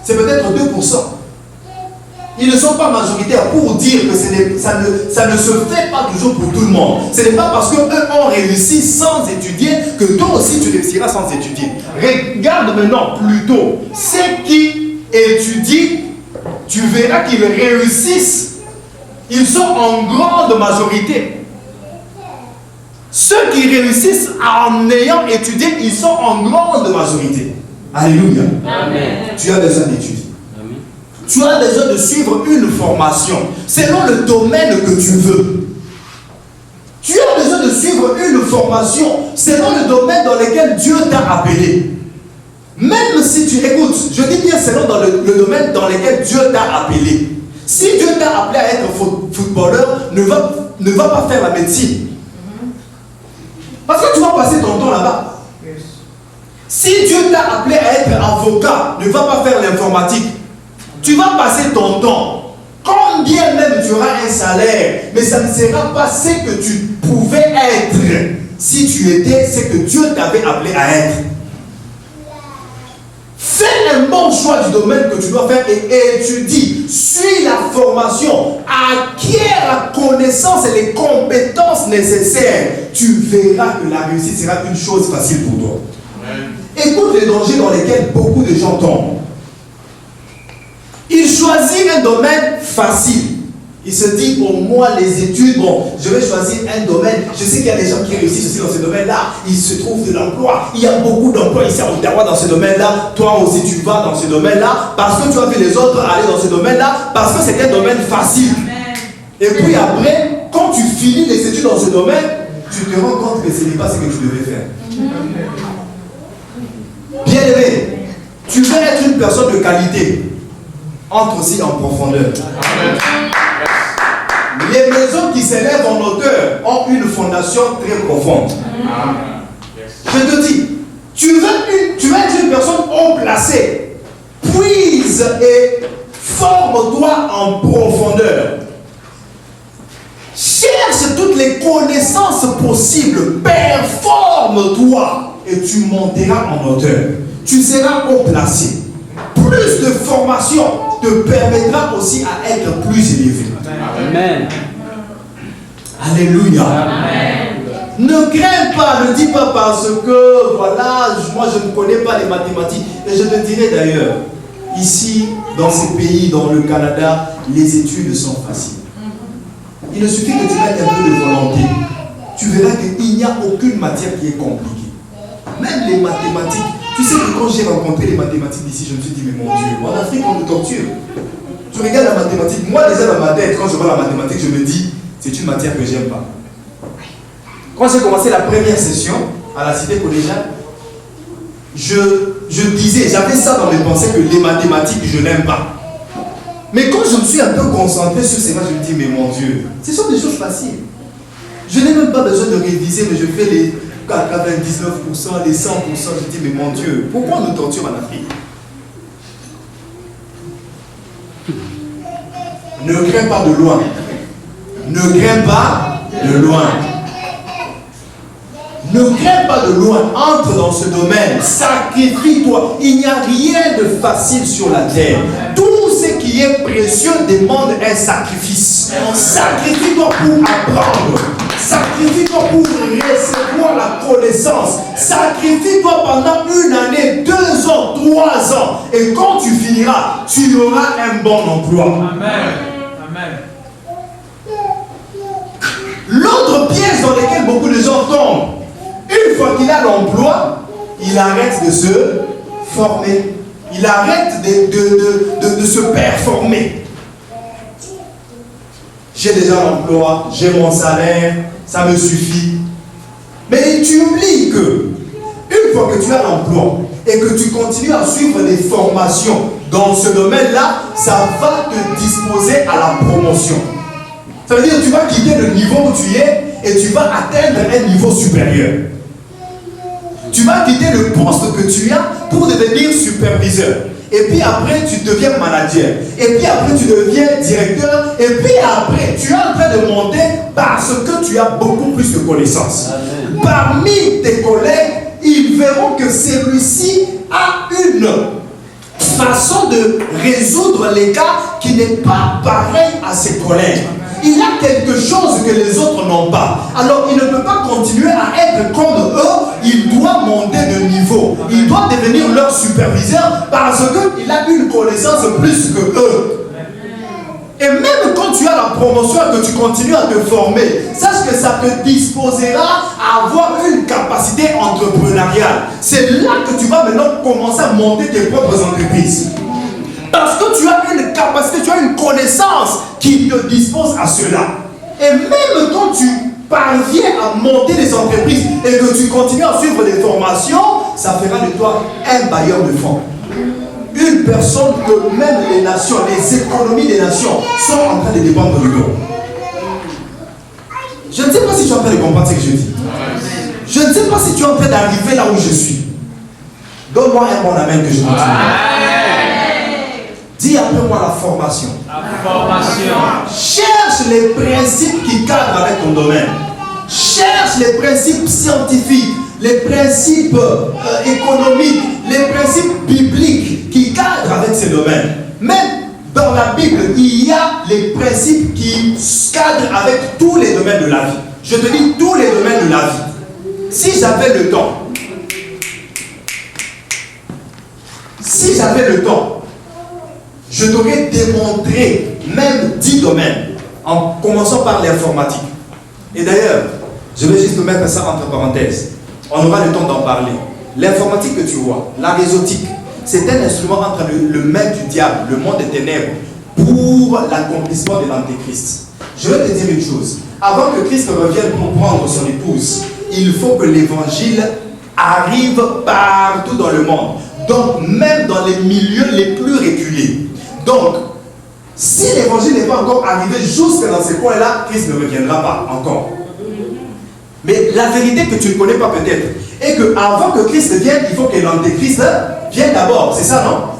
C'est peut-être 2%. Ils ne sont pas majoritaires pour dire que ça ne se fait pas toujours pour tout le monde. Ce n'est pas parce qu'eux ont réussi sans étudier que toi aussi tu réussiras sans étudier. Regarde maintenant plutôt ceux qui étudient, tu verras qu'ils réussissent. Ils sont en grande majorité. Ceux qui réussissent en ayant étudié, ils sont en grande majorité. Alléluia. Amen. Tu as besoin d'études. Tu as besoin de suivre une formation selon le domaine que tu veux. suivre une formation selon le domaine dans lequel Dieu t'a appelé. Même si tu écoutes, je dis bien selon dans le domaine dans lequel Dieu t'a appelé. Si Dieu t'a appelé à être footballeur, ne va pas faire la médecine. Parce que tu vas passer ton temps là-bas. Si Dieu t'a appelé à être avocat, ne va pas faire l'informatique. Tu vas passer ton temps. Combien même tu auras un salaire, mais ça ne sera pas ce que tu pouvais être si tu étais ce que Dieu t'avait appelé à être. Fais un bon choix du domaine que tu dois faire et étudie. Suis la formation. Acquiers la connaissance et les compétences nécessaires. Tu verras que la réussite sera une chose facile pour toi. Écoute les dangers dans lesquels beaucoup de gens tombent. Ils choisissent un domaine facile. Ils se disent, pour moi, les études, bon, je vais choisir un domaine. Je sais qu'il y a des gens qui réussissent aussi dans ce domaine-là. Ils se trouvent de l'emploi. Il y a beaucoup d'emplois ici à Ottawa dans ce domaine-là. Toi aussi, tu vas dans ce domaine-là parce que tu as vu les autres aller dans ce domaine-là, parce que c'est un domaine facile. Et puis après, quand tu finis les études dans ce domaine, tu te rends compte que ce n'est pas ce que tu devais faire. Bien aimé, tu veux être une personne de qualité. Entre aussi en profondeur. Amen. Les maisons qui s'élèvent en hauteur ont une fondation très profonde. Amen. Je te dis, tu veux être une personne haut placée. Puise et forme-toi en profondeur. Cherche toutes les connaissances possibles. Performe-toi et tu monteras en hauteur. Tu seras haut placé. Plus de formation te permettra aussi à être plus élevé. Amen. Alléluia. Amen. Ne crains pas, ne dis pas parce que voilà, moi je ne connais pas les mathématiques. Et je te dirais d'ailleurs, ici, dans ces pays, dans le Canada, les études sont faciles. Il ne suffit que tu mettes un peu de volonté. Tu verras qu'il n'y a aucune matière qui est compliquée. Même les mathématiques. Tu sais que quand j'ai rencontré les mathématiques d'ici, je me suis dit, mais mon Dieu, en Afrique, on nous torture. Tu regardes la mathématique. Moi, déjà dans ma tête, quand je vois la mathématique, je me dis, c'est une matière que j'aime pas. Quand j'ai commencé la première session à la cité collégiale, je disais, j'avais ça dans mes pensées que les mathématiques, je n'aime pas. Mais quand je me suis un peu concentré sur ces mathématiques, je me dis, mais mon Dieu, ce sont des choses faciles. Je n'ai même pas besoin de réviser, mais je fais les 99%, les 100%. Je dis, mais mon Dieu, pourquoi on nous torture en Afrique? Ne crains pas de loin. Ne crains pas de loin. Ne crains pas de loin. Entre dans ce domaine. Sacrifie-toi. Il n'y a rien de facile sur la terre. Tout ce qui est précieux demande un sacrifice. Sacrifie-toi pour apprendre. Sacrifie-toi pour recevoir la connaissance. Sacrifie-toi pendant 1 année, 2 ans, 3 ans. Et quand tu finiras, tu auras un bon emploi. Amen. Amen. L'autre piège dans lequel beaucoup de gens tombent, une fois qu'il a l'emploi, il arrête de se former. Il arrête de se performer. J'ai déjà l'emploi, j'ai mon salaire, ça me suffit. Mais tu oublies que, une fois que tu as l'emploi et que tu continues à suivre des formations dans ce domaine-là, ça va te disposer à la promotion. Ça veut dire que tu vas quitter le niveau où tu es et tu vas atteindre un niveau supérieur. Tu vas quitter le poste que tu as pour devenir superviseur. Et puis après, tu deviens manager. Et puis après, tu deviens directeur. Et puis après, tu es en train de monter parce que tu as beaucoup plus de connaissances. Amen. Parmi tes collègues, ils verront que celui-ci a une façon de résoudre les cas qui n'est pas pareil à ses collègues. Il a quelque chose que les autres n'ont pas. Alors il ne peut pas continuer à être comme eux. Il doit monter de niveau. Il doit devenir leur superviseur parce qu'il a une connaissance plus que eux. Et même quand tu as la promotion et que tu continues à te former, sache que ça te disposera à avoir une capacité entrepreneuriale. C'est là que tu vas maintenant commencer à monter tes propres entreprises. Parce que tu as une capacité, tu as une connaissance qui te dispose à cela. Et même quand tu parviens à monter des entreprises et que tu continues à suivre des formations, ça fera de toi un bailleur de fonds. Une personne que même les nations, les économies des nations sont en train de dépendre de lui. Je ne sais pas si tu es en train de comprendre ce que je dis. Je ne sais pas si tu es en train d'arriver là où je suis. Donne-moi un bon amen que je continue. Dis après moi la formation. La formation. Cherche les principes qui cadrent avec ton domaine. Cherche les principes scientifiques, les principes économiques, les principes bibliques qui cadrent avec ces domaines. Même dans la Bible, il y a les principes qui cadrent avec tous les domaines de la vie. Je te dis tous les domaines de la vie. Si j'avais le temps, je t'aurais démontré même 10 domaines, en commençant par l'informatique. Et d'ailleurs, je vais juste mettre ça entre parenthèses. On aura le temps d'en parler. L'informatique que tu vois, la réseautique, c'est un instrument entre le maître du diable, le monde des ténèbres, pour l'accomplissement de l'antéchrist. Je vais te dire une chose. Avant que Christ revienne pour prendre son épouse, il faut que l'évangile arrive partout dans le monde. Donc, même dans les milieux les plus reculés. Donc, si l'évangile n'est pas encore arrivé jusque dans ces coins-là, Christ ne reviendra pas encore. Mais la vérité que tu ne connais pas peut-être est qu'avant que Christ vienne, il faut que l'antéchrist vienne d'abord. C'est ça, non?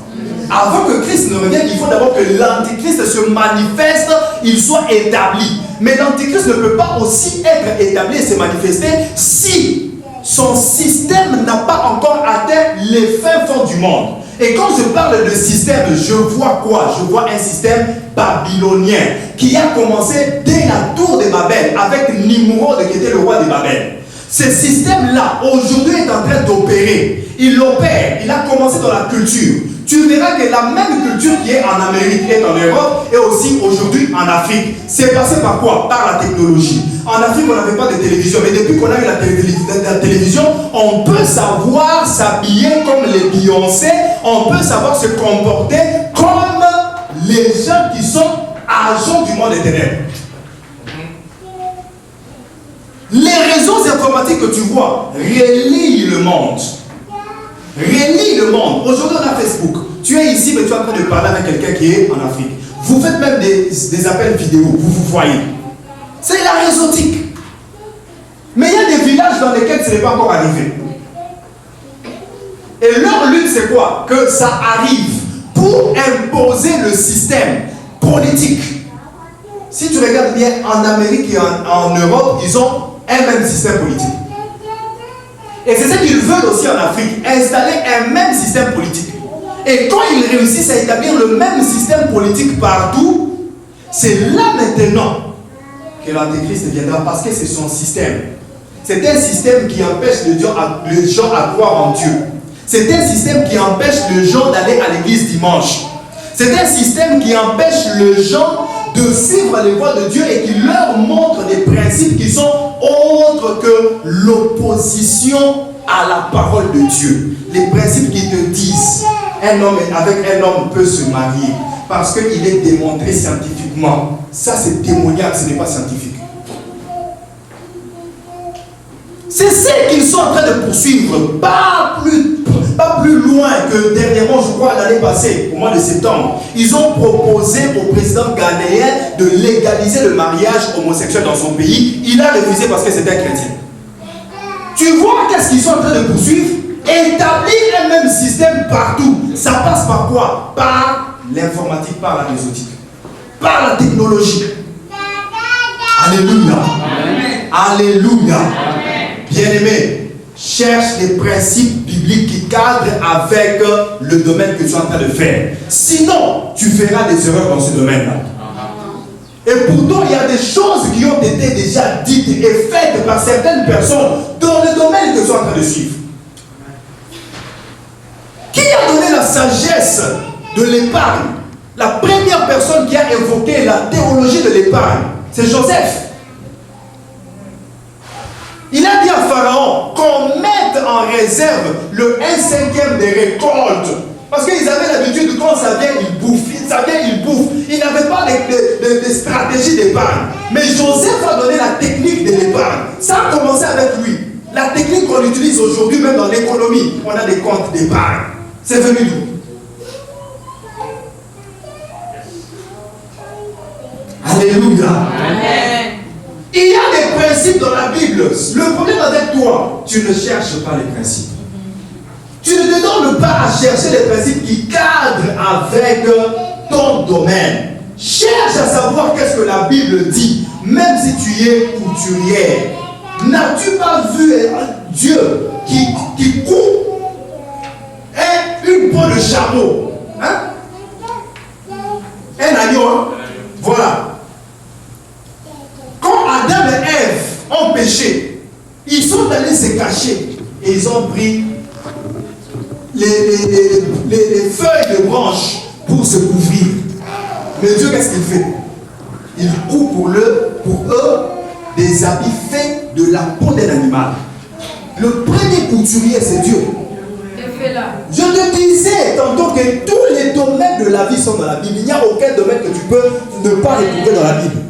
Avant que Christ ne revienne, il faut d'abord que l'antéchrist se manifeste, il soit établi. Mais l'antéchrist ne peut pas aussi être établi et se manifester si son système n'a pas encore atteint les fins fonds du monde. Et quand je parle de système, je vois quoi? Je vois un système babylonien qui a commencé dès la tour de Babel avec Nimrod qui était le roi de Babel. Ce système-là, aujourd'hui, est en train d'opérer. Il opère, il a commencé dans la culture. Tu verras que la même culture qui est en Amérique et en Europe est aussi aujourd'hui en Afrique. C'est passé par quoi? Par la technologie. En Afrique, on n'avait pas de télévision, mais depuis qu'on a eu la télévision, on peut savoir s'habiller comme les Beyoncé, on peut savoir se comporter comme les gens qui sont agents du monde des ténèbres. Les réseaux informatiques que tu vois relient le monde. Relie le monde. Aujourd'hui, on a Facebook. Tu es ici, mais tu es en train de parler avec quelqu'un qui est en Afrique. Vous faites même des appels vidéo. Vous vous voyez. C'est la réseautique. Mais il y a des villages dans lesquels ce n'est pas encore arrivé. Et leur lutte, c'est quoi? Que ça arrive pour imposer le système politique. Si tu regardes bien, en Amérique et en Europe, ils ont un même système politique. Et c'est ce qu'ils veulent aussi en Afrique, installer un même système politique. Et quand ils réussissent à établir le même système politique partout, c'est là maintenant que l'antéchrist viendra, parce que c'est son système. C'est un système qui empêche les gens à croire en Dieu. C'est un système qui empêche les gens d'aller à l'église dimanche. C'est un système qui empêche les gens de suivre les voies de Dieu et qui leur montre des principes qui sont autres que l'opposition à la parole de Dieu. Les principes qui te disent un homme avec un homme peut se marier parce qu'il est démontré scientifiquement. Ça, c'est démoniaque, ce n'est pas scientifique. C'est ce qu'ils sont en train de poursuivre, pas plus loin que dernièrement, je crois, l'année passée, au mois de septembre. Ils ont proposé au président ghanéen de légaliser le mariage homosexuel dans son pays. Il a refusé parce que c'était un chrétien. Tu vois qu'est-ce qu'ils sont en train de poursuivre? Établir un même système partout. Ça passe par quoi? Par l'informatique, par la réseautique, par la technologie. Alléluia. Alléluia. Bien-aimé, cherche les principes bibliques qui cadrent avec le domaine que tu es en train de faire. Sinon, tu feras des erreurs dans ce domaine-là. Et pourtant, il y a des choses qui ont été déjà dites et faites par certaines personnes dans le domaine que tu es en train de suivre. Qui a donné la sagesse de l'épargne? La première personne qui a évoqué la théologie de l'épargne, c'est Joseph. Il a dit à Pharaon qu'on mette en réserve le 1/5 des récoltes Parce qu'ils avaient l'habitude, quand ça vient, ils bouffent. Ça vient, ils bouffent. Ils n'avaient pas de stratégie d'épargne. Mais Joseph a donné la technique de l'épargne. Ça a commencé avec lui. La technique qu'on utilise aujourd'hui, même dans l'économie, on a des comptes d'épargne. C'est venu d'où? Alléluia. Amen. Il y a des principes dans la Bible. Le problème avec toi, tu ne cherches pas les principes. Tu ne te donnes pas à chercher les principes qui cadrent avec ton domaine. Cherche à savoir qu'est-ce que la Bible dit, même si tu es couturière. N'as-tu pas vu Dieu qui coupe une peau de chameau? Hein? Un agneau, hein? Voilà. Quand Adam et Ève ont péché, ils sont allés se cacher et ils ont pris les feuilles de branches pour se couvrir. Mais Dieu, qu'est-ce qu'il fait? Il coupe pour eux des habits faits de la peau d'un animal. Le premier couturier, c'est Dieu. Je te disais tantôt que tous les domaines de la vie sont dans la Bible. Il n'y a aucun domaine que tu peux ne pas retrouver dans la Bible.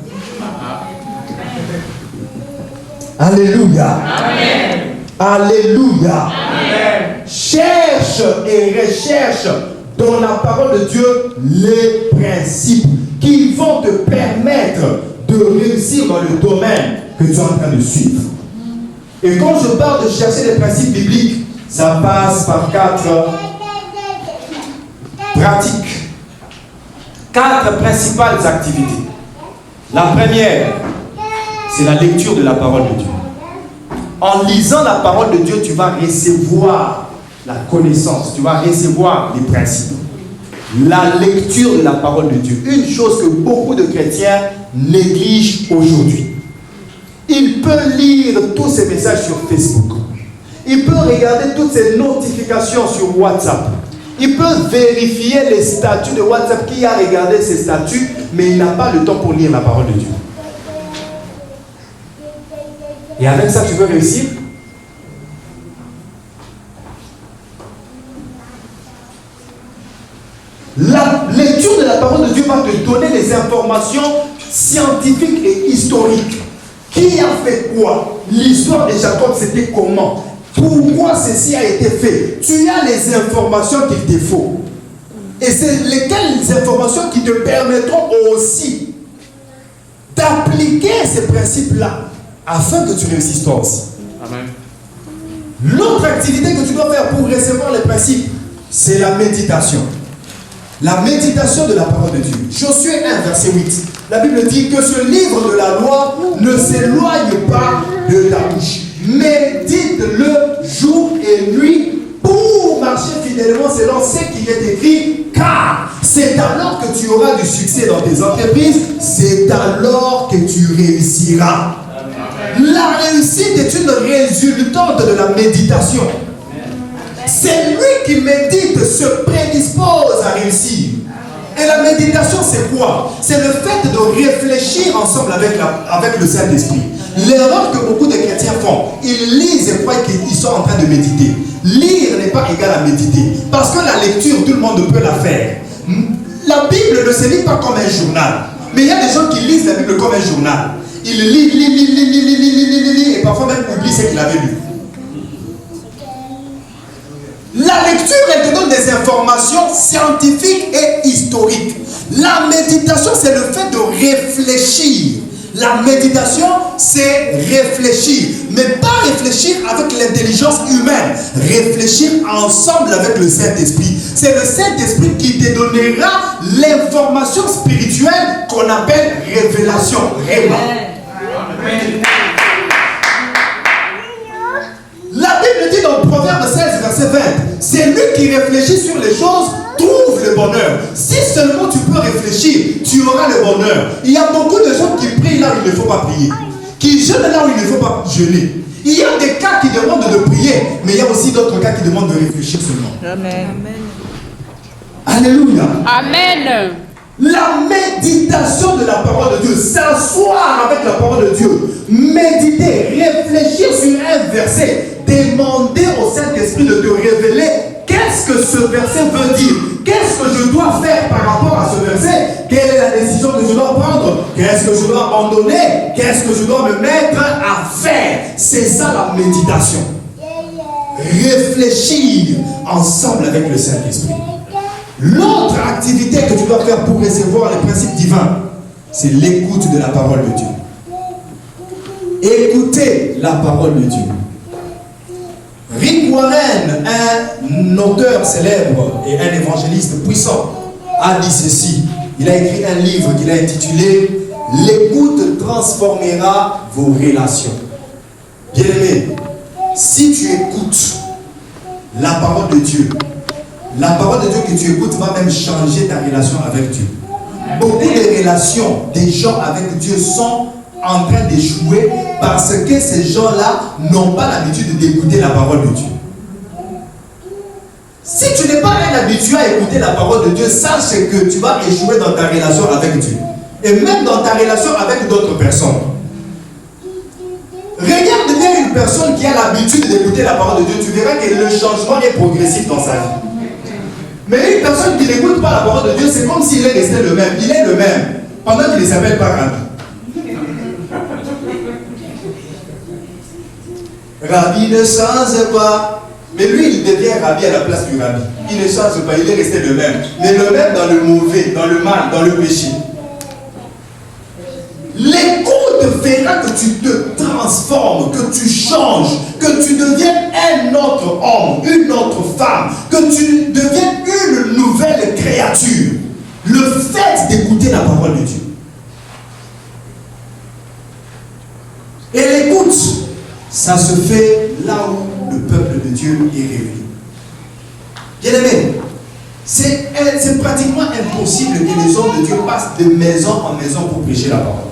Alléluia. Amen. Alléluia. Amen. Cherche et recherche dans la parole de Dieu les principes qui vont te permettre de réussir dans le domaine que tu es en train de suivre. Et quand je parle de chercher les principes bibliques, ça passe par 4 pratiques, 4 principales activités. La première, c'est la lecture de la parole de Dieu. En lisant la parole de Dieu, tu vas recevoir la connaissance, tu vas recevoir les principes. La lecture de la parole de Dieu, une chose que beaucoup de chrétiens négligent aujourd'hui. Il peut lire tous ces messages sur Facebook. Il peut regarder toutes ces notifications sur WhatsApp. Il peut vérifier les statuts de WhatsApp, qui a regardé ces statuts, mais il n'a pas le temps pour lire la parole de Dieu. Et avec ça, tu veux réussir? La lecture de la parole de Dieu va te donner les informations scientifiques et historiques. Qui a fait quoi? L'histoire de Jacob, c'était comment? Pourquoi ceci a été fait? Tu as les informations qu'il te faut. Et c'est lesquelles informations qui te permettront aussi d'appliquer ces principes-là afin que tu réussisses toi aussi. Amen. L'autre activité que tu dois faire pour recevoir les principes, c'est la méditation. La méditation de la parole de Dieu. Josué 1, verset 8. La Bible dit que ce livre de la loi ne s'éloigne pas de ta bouche. Médite-le jour et nuit pour marcher fidèlement selon ce qui est écrit, car c'est alors que tu auras du succès dans tes entreprises, c'est alors que tu réussiras. La réussite est une résultante de la méditation. C'est lui qui médite, se prédispose à réussir. Et la méditation, c'est quoi? C'est le fait de réfléchir ensemble avec le Saint-Esprit. L'erreur que beaucoup de chrétiens font, ils lisent et croient qu'ils sont en train de méditer. Lire n'est pas égal à méditer. Parce que la lecture, tout le monde peut la faire. La Bible ne se lit pas comme un journal. Mais il y a des gens qui lisent la Bible comme un journal. Ils lisent, et parfois même oublient ce qu'il avait lu. La lecture, elle te donne des informations scientifiques et historiques. La méditation, c'est le fait de réfléchir. La méditation, c'est réfléchir. Mais pas réfléchir avec l'intelligence humaine. Réfléchir ensemble avec le Saint-Esprit. C'est le Saint-Esprit qui te donnera l'information spirituelle qu'on appelle révélation. Réma. La Bible dit dans Proverbe 16, verset 20, c'est lui qui réfléchit sur les choses, trouve le bonheur. Si seulement tu peux réfléchir, tu auras le bonheur. Il y a beaucoup de gens qui prient là où il ne faut pas prier, qui jeûnent là où il ne faut pas jeûner. Il y a des cas qui demandent de prier, mais il y a aussi d'autres cas qui demandent de réfléchir seulement. Amen. Alléluia. Amen. La méditation de la parole de Dieu, s'asseoir avec la parole de Dieu, méditer, réfléchir sur un verset, demander au Saint-Esprit de te révéler qu'est-ce que ce verset veut dire? Qu'est-ce que je dois faire par rapport à ce verset? Quelle est la décision que je dois prendre? Qu'est-ce que je dois abandonner? Qu'est-ce que je dois me mettre à faire? C'est ça la méditation. Réfléchir ensemble avec le Saint-Esprit. L'autre activité que tu dois faire pour recevoir les principes divins, c'est l'écoute de la parole de Dieu. Écoutez la parole de Dieu. Rick Warren, un auteur célèbre et un évangéliste puissant, a dit ceci. Il a écrit un livre qu'il a intitulé « L'écoute transformera vos relations ». Bien-aimé, si tu écoutes la parole de Dieu, la parole de Dieu que tu écoutes va même changer ta relation avec Dieu. Beaucoup de relations des gens avec Dieu sont en train d'échouer parce que ces gens-là n'ont pas l'habitude d'écouter la parole de Dieu. Si tu n'es pas un habitué à écouter la parole de Dieu, sache que tu vas échouer dans ta relation avec Dieu. Et même dans ta relation avec d'autres personnes. Regarde bien une personne qui a l'habitude d'écouter la parole de Dieu, tu verras que le changement est progressif dans sa vie. Mais une personne qui n'écoute pas la parole de Dieu, c'est comme s'il est resté le même. Il est le même, pendant qu'il ne s'appelle pas Rabbi. Rabbi ne change pas. Mais lui, il devient Rabbi à la place du Rabbi. Il ne change pas, il est resté le même. Mais le même dans le mauvais, dans le mal, dans le péché. L'écoute fera que tu te transformes, que tu changes, que tu deviens un autre homme, une autre femme, que tu deviens une nouvelle créature. Le fait d'écouter la parole de Dieu. Et l'écoute, ça se fait là où le peuple de Dieu est réuni. Bien-aimé, c'est pratiquement impossible que les hommes de Dieu passent de maison en maison pour prêcher la parole.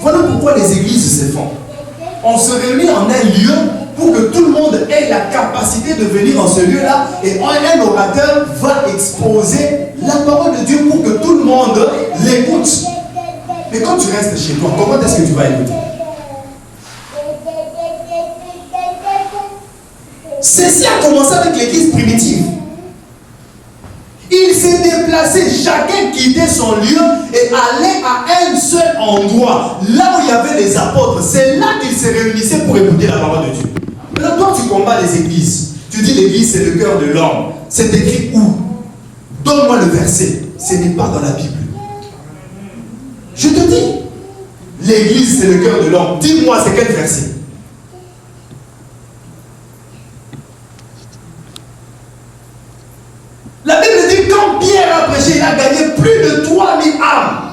Voilà pourquoi les églises se font. On se réunit en un lieu pour que tout le monde ait la capacité de venir en ce lieu-là et un orateur va exposer la parole de Dieu pour que tout le monde l'écoute. Mais quand tu restes chez toi, comment est-ce que tu vas écouter? Ceci a commencé avec l'église primitive. Il s'est déplacé, chacun quittait son lieu et allait à un seul endroit, là où il y avait les apôtres. C'est là qu'ils se réunissaient pour écouter la parole de Dieu. Maintenant, toi, tu combats les églises. Tu dis l'église, c'est le cœur de l'homme. C'est écrit où? Donne-moi le verset. Ce n'est pas dans la Bible. Je te dis, l'église, c'est le cœur de l'homme. Dis-moi, c'est quel verset? La Bible dit quand Pierre a prêché, il a gagné plus de 3000 âmes.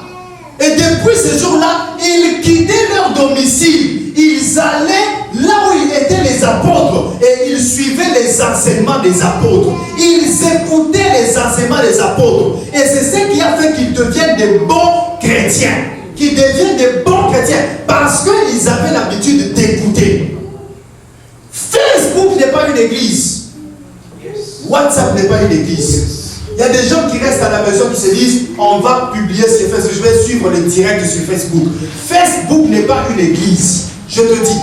Et depuis ce jour-là, ils quittaient leur domicile. Ils allaient là où étaient les apôtres et ils suivaient les enseignements des apôtres. Ils écoutaient les enseignements des apôtres. Et c'est ce qui a fait qu'ils deviennent des bons chrétiens. Qu'ils deviennent des bons chrétiens parce qu'ils avaient l'habitude d'écouter. Facebook n'est pas une église. WhatsApp n'est pas une église. Il y a des gens qui restent à la maison qui se disent on va publier sur Facebook, je vais suivre le direct sur Facebook. Facebook n'est pas une église. Je te dis,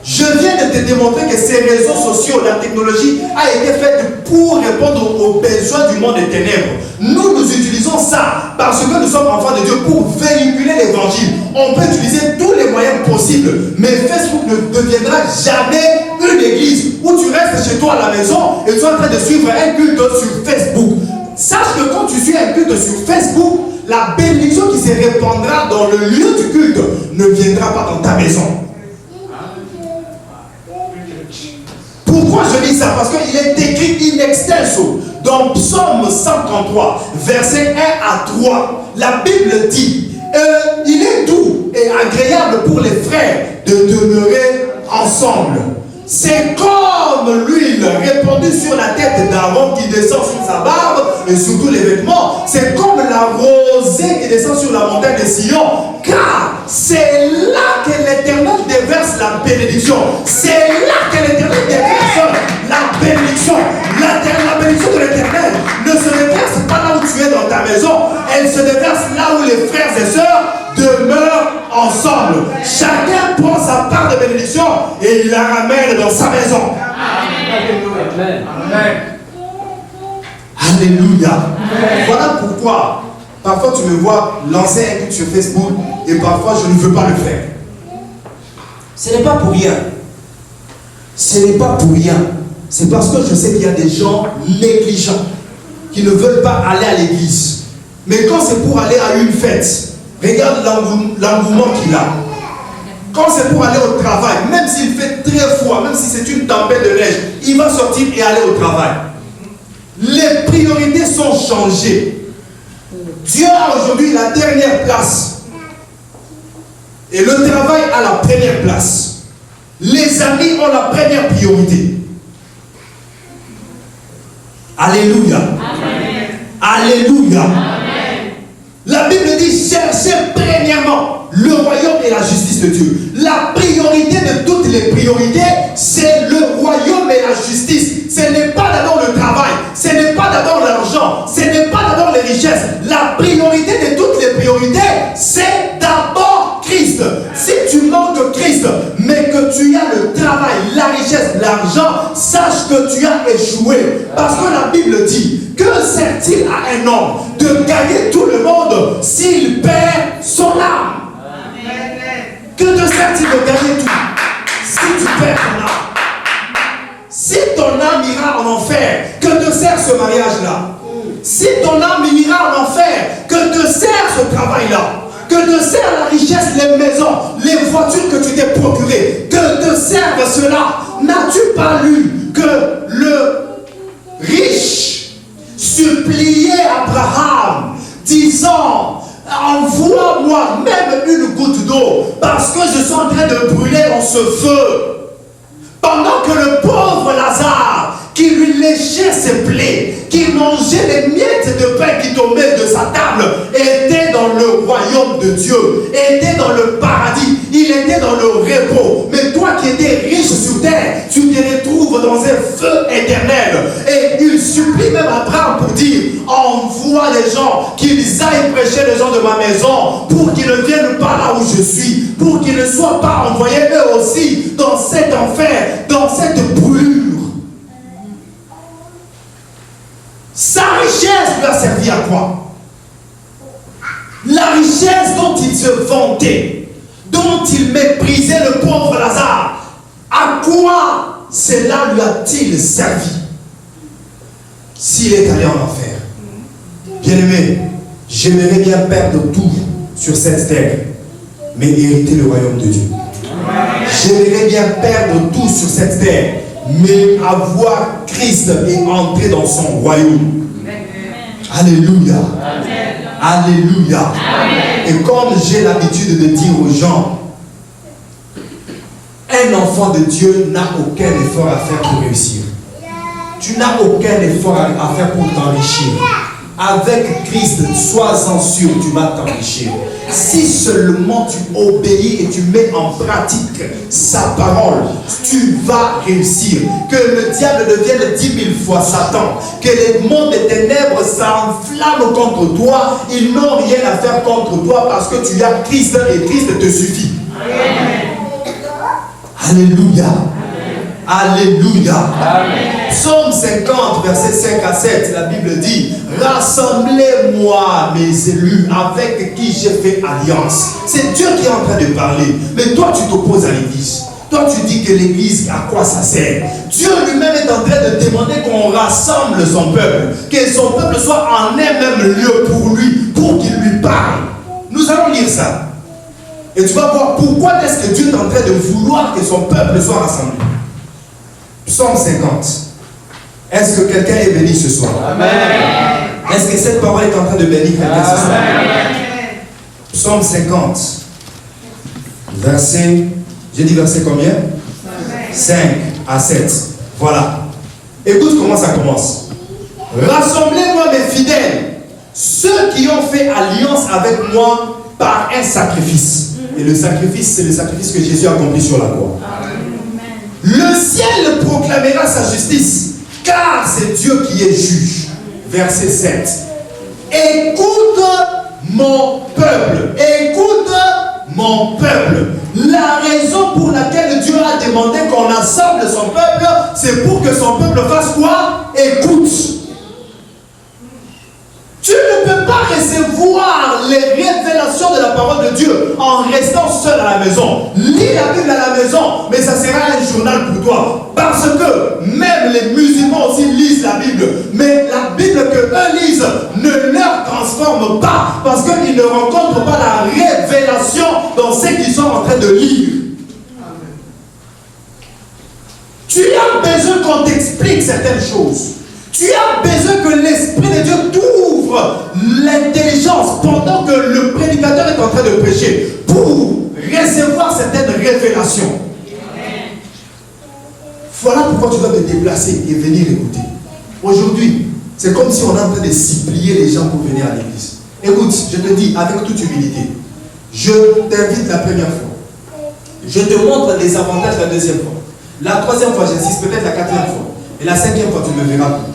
je viens de te démontrer que ces réseaux sociaux, la technologie a été faite pour répondre aux besoins du monde des ténèbres. Nous utilisons ça parce que nous sommes enfants de Dieu pour véhiculer l'évangile. On peut utiliser tous les moyens possibles, mais Facebook ne deviendra jamais une église où tu restes chez toi à la maison et tu es en train de suivre un culte sur Facebook. Sache que quand tu suis un culte sur Facebook, la bénédiction qui se répandra dans le lieu du culte ne viendra pas dans ta maison. Pourquoi je dis ça? Parce qu'il est écrit in extenso dans Psaume 133, versets 1 à 3. La Bible dit il est doux et agréable pour les frères de demeurer ensemble. C'est comme l'huile répandue sur la tête d'Aaron qui descend sur sa barbe et sur tous les vêtements. C'est comme la rosée qui descend sur la montagne de Sion. Car c'est là que l'Éternel déverse la bénédiction. C'est là que l'Éternel déverse la bénédiction. La bénédiction de l'Éternel ne se déverse pas là où tu es dans ta maison. Elle se déverse là où les frères et sœurs demeurent ensemble. Chacun prend sa part de bénédiction et il la ramène dans sa maison. Amen. Amen. Alléluia. Voilà pourquoi, parfois tu me vois lancer un truc sur Facebook et parfois je ne veux pas le faire. Ce n'est pas pour rien. Ce n'est pas pour rien. C'est parce que je sais qu'il y a des gens négligents qui ne veulent pas aller à l'église. Mais quand c'est pour aller à une fête, regarde l'engouement qu'il a. Quand c'est pour aller au travail, même s'il fait très froid, même si c'est une tempête de neige, il va sortir et aller au travail. Les priorités sont changées. Dieu a aujourd'hui la dernière place. Et le travail a la première place. Les amis ont la première priorité. Alléluia. Amen. Alléluia. Amen. La Bible dit cherchez premièrement le royaume et la justice de Dieu. La priorité de toutes les priorités, c'est le royaume et la justice. Ce n'est pas d'abord le travail, ce n'est pas d'abord l'argent, ce n'est pas d'abord les richesses. La priorité de toutes les priorités, c'est d'abord Christ. Si tu manques de Christ, mais que tu as le travail, la richesse, l'argent, sache que tu as échoué. Parce que la Bible dit, que sert-il à un homme de gagner tout le monde s'il perd son âme? Que te sert-il de gagner tout si tu perds ton âme? Si ton âme ira en enfer, que te sert ce mariage-là? Si ton âme ira en enfer, que te sert ce travail-là? Que te sert la richesse, les maisons, les voitures que tu t'es procurées? Que te serve cela? N'as-tu pas lu que le riche suppliait Abraham, disant, envoie-moi même une goutte d'eau, parce que je suis en train de brûler dans ce feu. Pendant que le pauvre Lazare, qui lui léchait ses plaies, qui mangeait les miettes de pain qui tombaient de sa table, était dans le royaume de Dieu, était dans le paradis, il était dans le repos. Mais toi qui étais riche sur terre, tu te retrouves dans un feu éternel. Et il supplie même Abraham pour dire, envoie les gens, qu'ils aillent prêcher les gens de ma maison, pour qu'ils ne viennent pas là où je suis, pour qu'ils ne soient pas envoyés eux aussi dans cet enfer, dans cette brûlure. Sa richesse lui a servi à quoi? La richesse dont il se vantait, dont il méprisait le pauvre Lazare, à quoi cela lui a-t-il servi s'il est allé en enfer? Bien-aimé, j'aimerais bien perdre tout sur cette terre, mais hériter le royaume de Dieu. J'aimerais bien perdre tout sur cette terre, mais avoir Christ et entrer dans son royaume. Alléluia. Alléluia. Amen. Et comme j'ai l'habitude de dire aux gens, un enfant de Dieu n'a aucun effort à faire pour réussir. Tu n'as aucun effort à faire pour t'enrichir. Avec Christ, sois-en sûr, tu vas t'enrichir. Si seulement tu obéis et tu mets en pratique sa parole, tu vas réussir. Que le diable devienne 10 000 fois Satan, que les mondes des ténèbres s'enflamment contre toi, ils n'ont rien à faire contre toi parce que tu as Christ et Christ te suffit. Alléluia. Alléluia. Amen. Psaume 50, versets 5 à 7, la Bible dit, rassemblez-moi mes élus avec qui j'ai fait alliance. C'est Dieu qui est en train de parler. Mais toi, tu t'opposes à l'église. Toi, tu dis que l'église, à quoi ça sert? Dieu lui-même est en train de demander qu'on rassemble son peuple, que son peuple soit en un même lieu pour lui, pour qu'il lui parle. Nous allons lire ça. Et tu vas voir pourquoi est-ce que Dieu est en train de vouloir que son peuple soit rassemblé. Psaume 50. Est-ce que quelqu'un est béni ce soir? Amen. Est-ce que cette parole est en train de bénir quelqu'un ce soir? Amen. Psaume 50. Verset, j'ai dit verset combien? 5 à 7. Voilà. Écoute comment ça commence. Rassemblez-moi mes fidèles, ceux qui ont fait alliance avec moi par un sacrifice. Et le sacrifice, c'est le sacrifice que Jésus a accompli sur la croix. Le ciel proclamera sa justice, car c'est Dieu qui est juge. Verset 7. Écoute mon peuple, écoute mon peuple. La raison pour laquelle Dieu a demandé qu'on assemble son peuple, c'est pour que son peuple fasse quoi? Écoute. les révélations de la parole de Dieu en restant seul à la maison. Lis la Bible à la maison, mais ça sera un journal pour toi. Parce que même les musulmans aussi lisent la Bible. Mais la Bible que eux lisent ne leur transforme pas parce qu'ils ne rencontrent pas la révélation dans ce qu'ils sont en train de lire. Tu as besoin qu'on t'explique certaines choses. Tu as besoin que l'Esprit de Dieu t'ouvre l'intelligence pendant que le prédicateur est en train de prêcher pour recevoir certaines révélations. Voilà pourquoi tu dois te déplacer et venir écouter. Aujourd'hui, c'est comme si on est en train de supplier les gens pour venir à l'église. Écoute, je te dis avec toute humilité, je t'invite la première fois. Je te montre les avantages la deuxième fois. La troisième fois, j'insiste, peut-être la quatrième fois. Et la cinquième fois, tu ne me verras plus.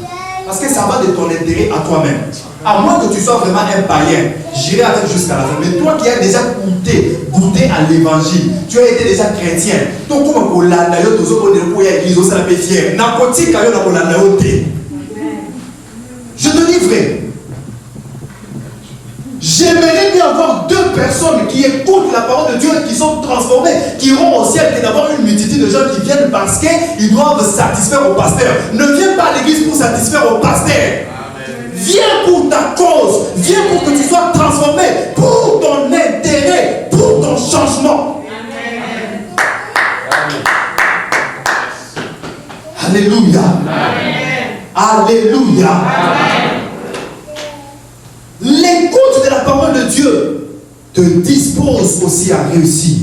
Parce que ça va de ton intérêt à toi-même. À moins que tu sois vraiment un païen, j'irai avec jusqu'à la fin. Mais toi qui as déjà goûté à l'évangile, tu as été déjà chrétien. Donc, comment on l'a d'ailleurs, je te dis vrai. J'aimerais bien avoir deux personnes qui écoutent la parole de Dieu et qui sont transformées, qui iront au ciel, que d'avoir une multitude de gens qui viennent parce qu'ils doivent satisfaire au pasteur. Ne viens pas à l'église pour satisfaire au pasteur. Amen. Viens pour ta cause. Viens pour que tu sois transformé, pour ton intérêt, pour ton changement. Amen. Alléluia. Amen. Alléluia. Amen. L'écoute de la parole de Dieu te dispose aussi à réussir.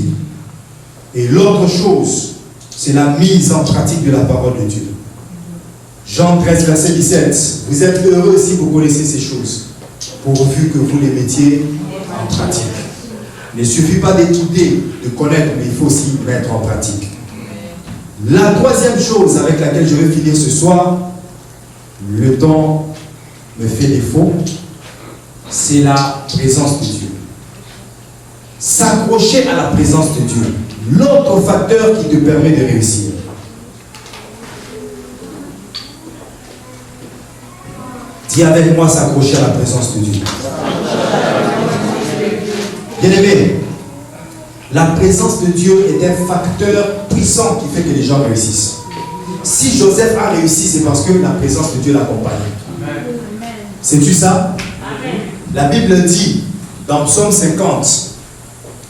Et l'autre chose, c'est la mise en pratique de la parole de Dieu. Jean 13, verset 17. Vous êtes heureux si vous connaissez ces choses, pourvu que vous les mettiez en pratique. Il ne suffit pas d'écouter, de connaître, mais il faut aussi mettre en pratique. La troisième chose avec laquelle je vais finir ce soir, le temps me fait défaut, c'est la présence de Dieu. S'accrocher à la présence de Dieu. L'autre facteur qui te permet de réussir. Dis avec moi, s'accrocher à la présence de Dieu. Bien-aimé, la présence de Dieu est un facteur puissant qui fait que les gens réussissent. Si Joseph a réussi, c'est parce que la présence de Dieu l'accompagne. Sais-tu ça? La Bible dit dans Psaume 50,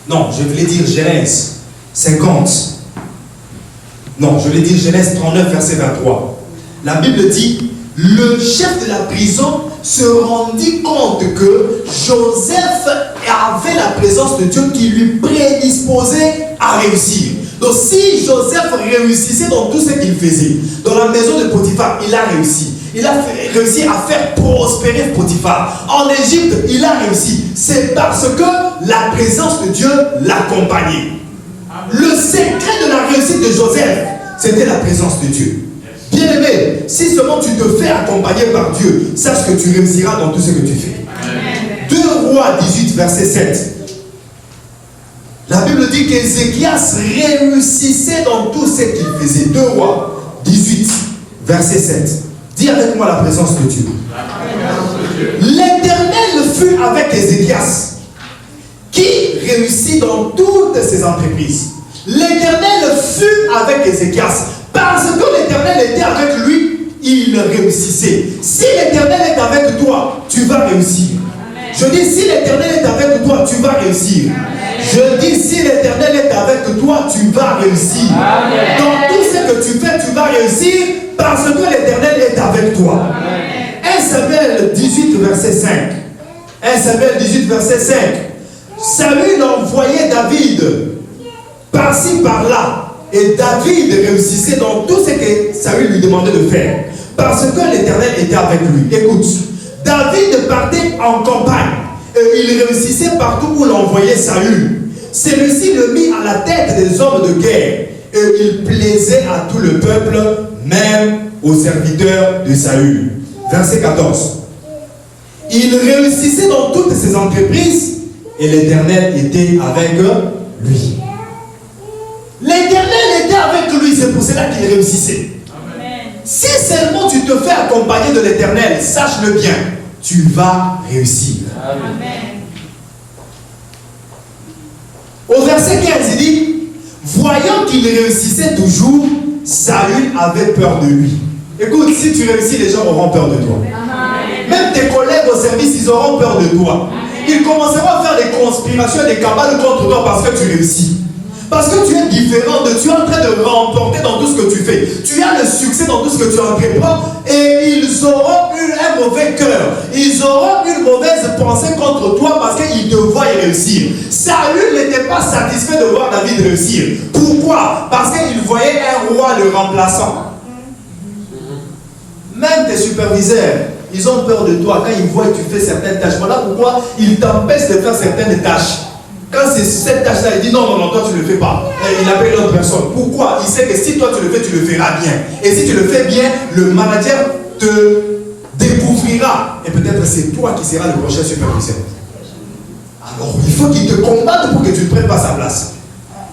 non, je voulais dire Genèse 50, non, je voulais dire Genèse 39, verset 23. La Bible dit, le chef de la prison se rendit compte que Joseph avait la présence de Dieu qui lui prédisposait à réussir. Donc si Joseph réussissait dans tout ce qu'il faisait, dans la maison de Potiphar, il a réussi. Il a réussi à faire prospérer Potiphar. En Égypte, il a réussi. C'est parce que la présence de Dieu l'accompagnait. Le secret de la réussite de Joseph, c'était la présence de Dieu. Bien-aimé, si seulement tu te fais accompagner par Dieu, sache que tu réussiras dans tout ce que tu fais. 2 Rois 18, verset 7. La Bible dit qu'Ézéchias réussissait dans tout ce qu'il faisait. 2 Rois 18, verset 7. Dis avec moi la présence de Dieu. L'Éternel fut avec Ézéchias, qui réussit dans toutes ses entreprises. L'Éternel fut avec Ézéchias, parce que l'Éternel était avec lui, il réussissait. Si l'Éternel est avec toi, tu vas réussir. Je dis, si l'Éternel est avec toi, tu vas réussir. Je dis, si l'Éternel est avec toi, tu vas réussir. Dans tout ce que tu fais, tu vas réussir parce que l'Éternel est avec toi. 1 Samuel 18, verset 5. 1 Samuel 18, verset 5. Saül envoyait David par-ci, par-là. Et David réussissait dans tout ce que Saül lui demandait de faire. Parce que l'Éternel était avec lui. Écoute, David partait en campagne. Et il réussissait partout où l'envoyait Saül. Celui-ci le mit à la tête des hommes de guerre. Et il plaisait à tout le peuple, même aux serviteurs de Saül. Verset 14. Il réussissait dans toutes ses entreprises et l'Éternel était avec lui. L'Éternel était avec lui, c'est pour cela qu'il réussissait. Amen. Si seulement tu te fais accompagner de l'Éternel, sache-le bien, tu vas réussir. Amen. Au verset 15, il dit, voyant qu'il réussissait toujours, Saül avait peur de lui. Écoute, si tu réussis, les gens auront peur de toi. Même tes collègues au service, ils auront peur de toi. Ils commenceront à faire des conspirations et des cabales contre toi parce que tu réussis. Parce que tu es différent, tu es en train de remporter dans tout ce que tu fais. Tu as le succès dans tout ce que tu entreprends et ils auront eu un mauvais cœur. Ils auront une mauvaise pensée contre toi parce qu'ils te voient réussir. Saül n'était pas satisfait de voir David réussir. Pourquoi? Parce qu'il voyait un roi le remplaçant. Même tes superviseurs, ils ont peur de toi quand ils voient que tu fais certaines tâches. Voilà pourquoi ils t'empêchent de faire certaines tâches. Quand c'est cette tâche-là, il dit non, toi tu ne le fais pas. Et il appelle l'autre personne. Pourquoi? Il sait que si toi tu le fais, tu le feras bien. Et si tu le fais bien, le manager te découvrira. Et peut-être c'est toi qui seras le prochain superviseur. Alors il faut qu'il te combatte pour que tu ne prennes pas sa place.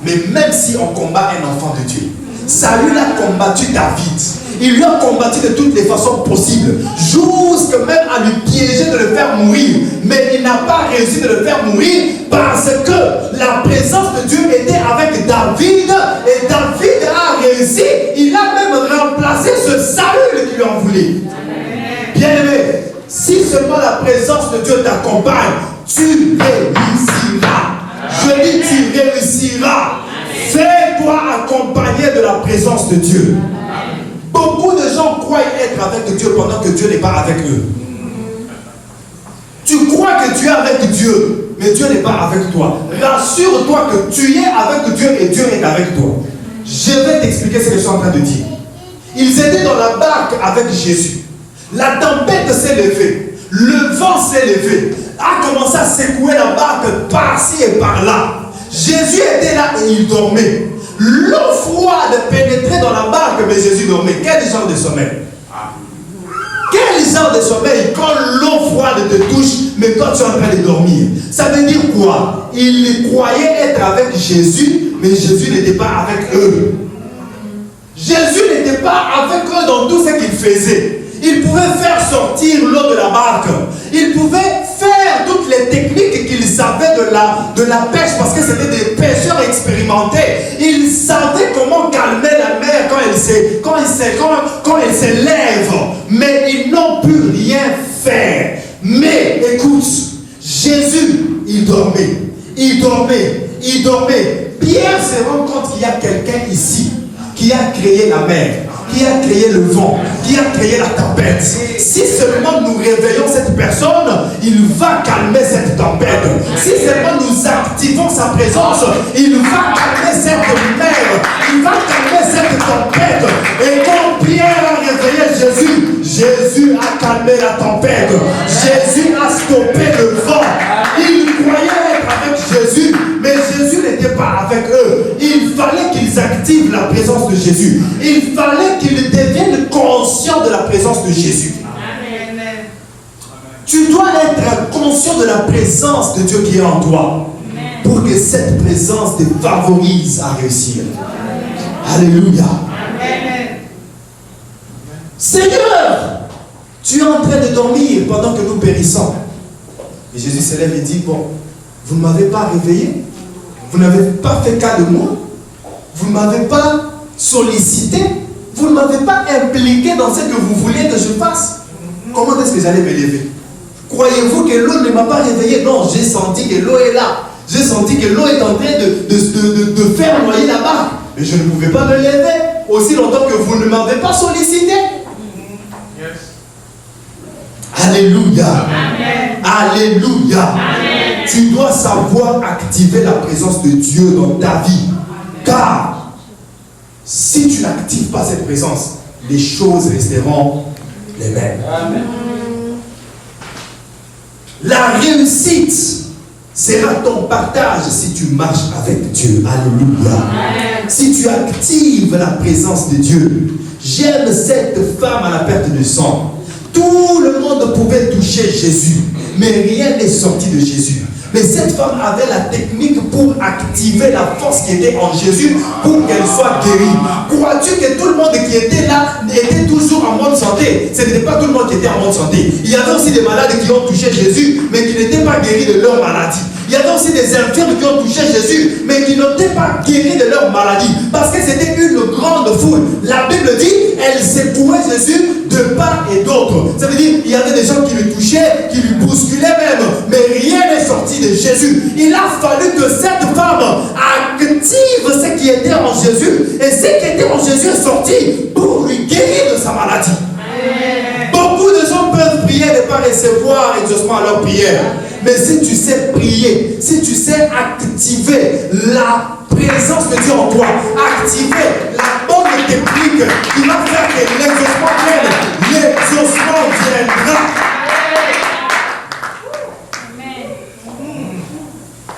Mais même si on combat un enfant de Dieu, Saül a combattu David. Il lui a combattu de toutes les façons possibles, jusqu'à même à lui piéger de le faire mourir. Mais il n'a pas réussi de le faire mourir parce que la présence de Dieu était avec David et David a réussi. Il a même remplacé ce Saül qui lui en voulait. Bien-aimé, si seulement la présence de Dieu t'accompagne, tu réussiras. Je dis tu réussiras. Fais-toi accompagner de la présence de Dieu. Beaucoup de gens croient être avec Dieu pendant que Dieu n'est pas avec eux. Tu crois que tu es avec Dieu, mais Dieu n'est pas avec toi. Rassure-toi que tu es avec Dieu et Dieu est avec toi. Je vais t'expliquer ce que je suis en train de dire. Ils étaient dans la barque avec Jésus. La tempête s'est levée. Le vent s'est levé. A commencé à secouer la barque par-ci et par-là. Jésus était là et il dormait. L'eau froide pénétrait dans la barque, mais Jésus dormait. Quel genre de sommeil? Quel genre de sommeil quand l'eau froide te touche, mais toi tu es en train de dormir? Ça veut dire quoi? Ils croyaient être avec Jésus, mais Jésus n'était pas avec eux. Jésus n'était pas avec eux dans tout ce qu'il faisait. Il pouvait faire sortir l'eau de la barque. Il pouvait faire toutes les techniques qu'il savait de la pêche parce que c'était des pêcheurs expérimentés. Il savait comment calmer la mer quand elle s'élève. Mais ils n'ont pu rien faire. Mais écoute, Jésus, il dormait. Il dormait. Il dormait. Pierre se rend compte qu'il y a quelqu'un ici qui a créé la mer, qui a créé le vent, qui a créé la tempête. Si seulement nous réveillons cette personne, il va calmer cette tempête. Si seulement nous activons sa présence, il va calmer cette mer, il va calmer cette tempête. Et quand Pierre a réveillé Jésus, Jésus a calmé la tempête. Jésus a stoppé le vent. Ils croyaient être avec Jésus, mais Jésus n'était pas avec eux. Il fallait qu'ils activent la présence de Jésus. Il fallait qu'ils deviennent conscients de la présence de Jésus. Amen. Tu dois être conscient de la présence de Dieu qui est en toi. Amen. Pour que cette présence te favorise à réussir. Amen. Alléluia. Amen. Seigneur, tu es en train de dormir pendant que nous périssons. Et Jésus se lève et dit, bon, vous ne m'avez pas réveillé, vous n'avez pas fait cas de moi, vous ne m'avez pas sollicité, vous ne m'avez pas impliqué dans ce que vous vouliez que je fasse. Comment est-ce que j'allais me lever? Croyez-vous que l'eau ne m'a pas réveillé? Non, j'ai senti que l'eau est là. J'ai senti que l'eau est en train de faire noyer la barque. Mais je ne pouvais pas me lever aussi longtemps que vous ne m'avez pas sollicité. Alléluia. Amen. Alléluia. Amen. Tu dois savoir activer la présence de Dieu dans ta vie. Car si tu n'actives pas cette présence, les choses resteront les mêmes. Amen. La réussite sera ton partage si tu marches avec Dieu. Alléluia. Amen. Si tu actives la présence de Dieu. J'aime cette femme à la perte de sang. Tout le monde pouvait toucher Jésus, mais rien n'est sorti de Jésus. Mais cette femme avait la technique pour activer la force qui était en Jésus pour qu'elle soit guérie. Crois-tu que tout le monde qui était là était toujours en bonne santé? Ce n'était pas tout le monde qui était en bonne santé. Il y avait aussi des malades qui ont touché Jésus, mais qui n'étaient pas guéris de leur maladie. Il Il y avait aussi des infirmes qui ont touché Jésus, mais qui n'étaient pas guéris de leur maladie, parce que c'était une grande foule. La Bible dit, elle secouait Jésus de part et d'autre. Ça veut dire, il y avait des gens qui le touchaient, qui lui bousculaient même, mais rien n'est sorti de Jésus. Il a fallu que cette femme active ce qui était en Jésus, et ce qui était en Jésus est sorti pour lui guérir de sa maladie. Beaucoup de gens peuvent prier et ne pas recevoir exaucement à leur prière. Mais si tu sais prier, si tu sais activer la présence de Dieu en toi, activer la bonne technique qui va faire que l'exaucement vienne, l'exaucement viendra.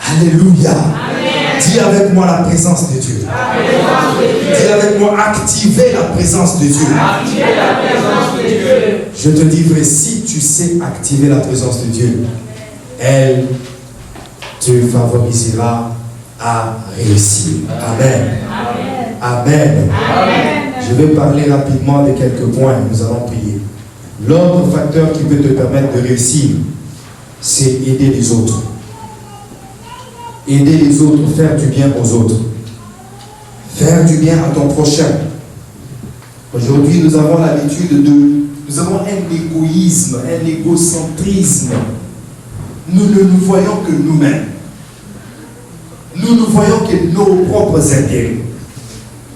Alléluia. Amen. Dis avec moi la présence de Dieu. Dis avec moi activer la présence de Dieu. Activer la présence de Dieu. Je te dis vrai, si tu sais activer la présence de Dieu, elle te favorisera à réussir. Amen. Amen. Amen. Amen. Je vais parler rapidement de quelques points. Nous allons prier. L'autre facteur qui peut te permettre de réussir, c'est aider les autres. Aider les autres, faire du bien aux autres. Faire du bien à ton prochain. Aujourd'hui, nous avons l'habitude nous avons un égoïsme, un égocentrisme. Nous ne nous voyons que nous-mêmes. Nous ne voyons que nos propres intérêts.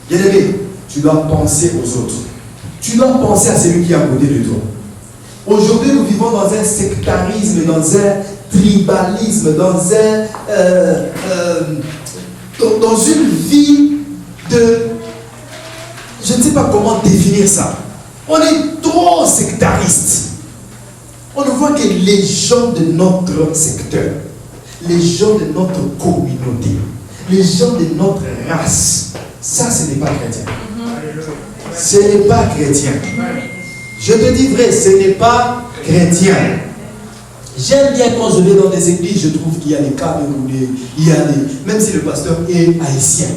Bien-aimé, tu dois penser aux autres. Tu dois penser à celui qui est à côté de toi. Aujourd'hui, nous vivons dans un sectarisme, dans un tribalisme, dans une vie de... Je ne sais pas comment définir ça. On est trop sectariste. On ne voit que les gens de notre secteur, les gens de notre communauté, les gens de notre race. Ça, ce n'est pas chrétien. Ce n'est pas chrétien. Je te dis vrai, ce n'est pas chrétien. J'aime bien quand je vais dans des églises, je trouve qu'il y a des Camerounais, même si le pasteur est haïtien.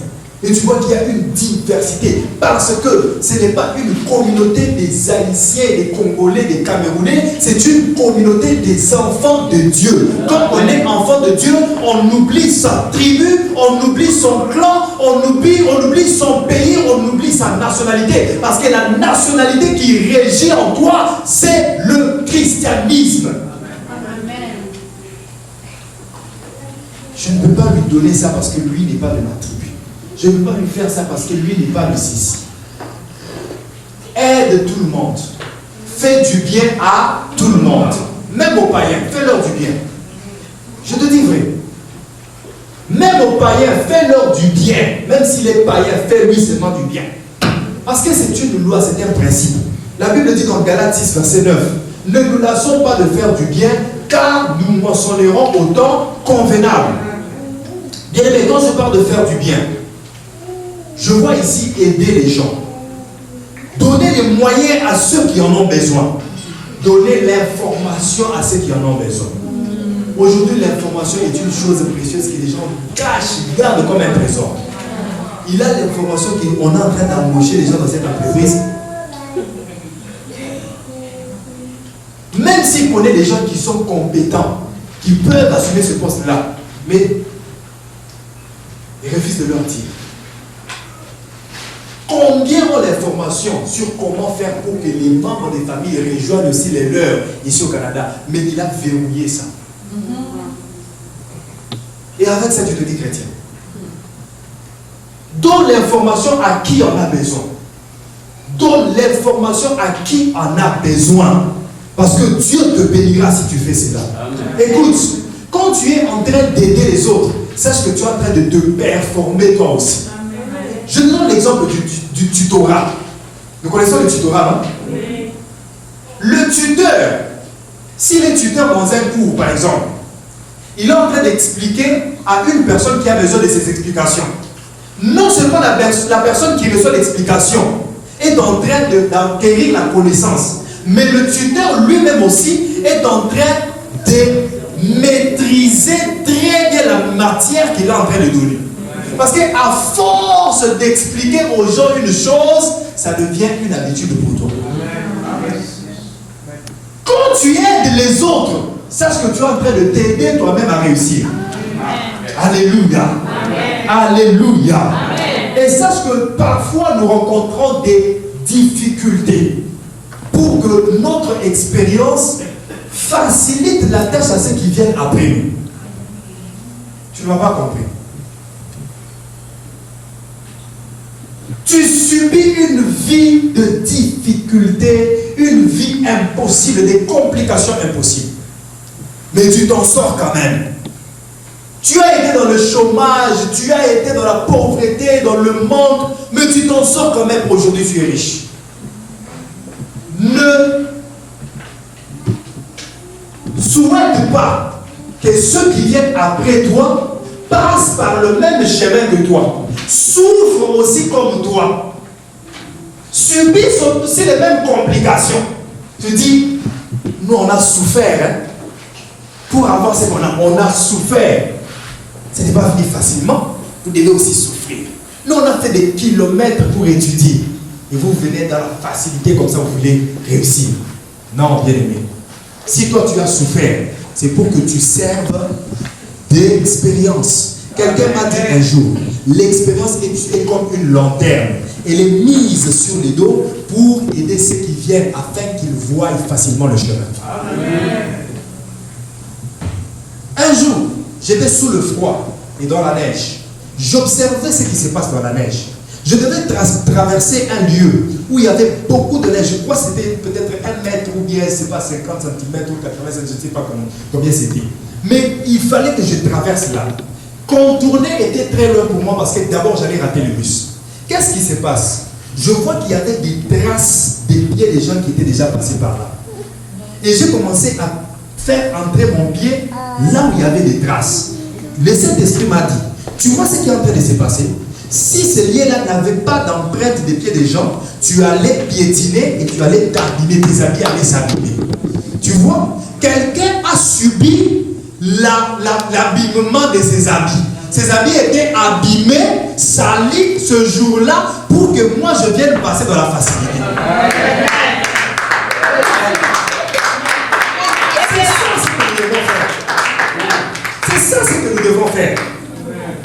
Et tu vois qu'il y a une diversité, parce que ce n'est pas une communauté des Haïtiens, des Congolais, des Camerounais, c'est une communauté des enfants de Dieu. Quand on est enfant de Dieu, on oublie sa tribu, on oublie son clan, on oublie son pays, on oublie sa nationalité. Parce que la nationalité qui régit en toi, c'est le christianisme. Je ne peux pas lui donner ça parce que lui n'est pas de ma tribu. Je ne peux pas lui faire ça parce que lui n'est pas de Sissi. Aide tout le monde. Fais du bien à tout le monde. Même aux païens, fais-leur du bien. Je te dis vrai. Même aux païens, fais-leur du bien. Même si les païens, fais-lui seulement du bien. Parce que c'est une loi, c'est un principe. La Bible dit dans Galates 6, verset 9, ne nous lassons pas de faire du bien, car nous moissonnerons au temps convenable. Bien aimé, quand je parle de faire du bien, je vois ici aider les gens. Donner les moyens à ceux qui en ont besoin. Donner l'information à ceux qui en ont besoin. Aujourd'hui, l'information est une chose précieuse que les gens cachent, gardent comme un trésor. Il a l'information qu'on est en train d'embaucher les gens dans cette entreprise. Même s'il connaît des gens qui sont compétents, qui peuvent assumer ce poste-là, mais ils refusent de leur dire. Combien ont l'information sur comment faire pour que les membres des familles rejoignent aussi les leurs ici au Canada, mais il a verrouillé ça. Et avec ça, tu te dis chrétien. Donne l'information à qui en a besoin. Donne l'information à qui en a besoin. Parce que Dieu te bénira si tu fais cela. Écoute, quand tu es en train d'aider les autres, sache que tu es en train de te performer toi aussi. Je donne l'exemple du tutorat. Nous connaissons le tutorat, hein? Oui. Le tuteur, s'il est tuteur dans un cours, par exemple, il est en train d'expliquer à une personne qui a besoin de ses explications. Non seulement la personne qui reçoit l'explication est en train d'acquérir la connaissance, mais le tuteur lui-même aussi est en train de maîtriser très bien la matière qu'il est en train de donner. Parce qu'à force d'expliquer aux gens une chose, ça devient une habitude pour toi. Quand tu aides les autres, sache que tu es en train de t'aider toi-même à réussir. Alléluia. Alléluia. Et sache que parfois nous rencontrons des difficultés pour que notre expérience facilite la tâche à ceux qui viennent après nous. Tu ne m'as pas compris. Tu subis une vie de difficultés, une vie impossible, des complications impossibles. Mais tu t'en sors quand même. Tu as été dans le chômage, tu as été dans la pauvreté, dans le manque, mais tu t'en sors quand même. Aujourd'hui, tu es riche. Ne souhaite pas que ceux qui viennent après toi passent par le même chemin que toi. Souffrent aussi comme toi. Subissent aussi les mêmes complications. Tu dis, nous on a souffert. Hein? Pour avoir ce qu'on a, on a souffert. Ce n'est pas venu facilement. Vous devez aussi souffrir. Nous, on a fait des kilomètres pour étudier. Et vous venez dans la facilité comme ça, vous voulez réussir. Non, bien aimé. Si toi, tu as souffert, c'est pour que tu serves d'expérience. Quelqu'un m'a dit un jour, l'expérience est comme une lanterne. Elle est mise sur les dos pour aider ceux qui viennent afin qu'ils voient facilement le chemin. Amen. Un jour, j'étais sous le froid et dans la neige. J'observais ce qui se passe dans la neige. Je devais traverser un lieu où il y avait beaucoup de neige. Je crois que c'était peut-être 1 mètre ou bien, je ne sais pas, 50 cm ou 80 cm, je ne sais pas combien c'était. Mais il fallait que je traverse là. Contourner était très loin pour moi parce que d'abord j'allais rater le bus. Qu'est-ce qui se passe? Je vois qu'il y avait des traces des pieds des gens qui étaient déjà passés par là. Et j'ai commencé à faire entrer mon pied là où il y avait des traces. Le Saint-Esprit m'a dit, tu vois ce qui est en train de se passer? Si ce lieu-là n'avait pas d'empreinte des pieds des gens, tu allais piétiner et tu allais t'abîmer, tes habits allaient s'abîmer. Tu vois, quelqu'un a subi l'abîmement de ses habits. Ses habits étaient abîmés, salis ce jour-là pour que moi je vienne passer dans la facilité. C'est ça ce que nous devons faire.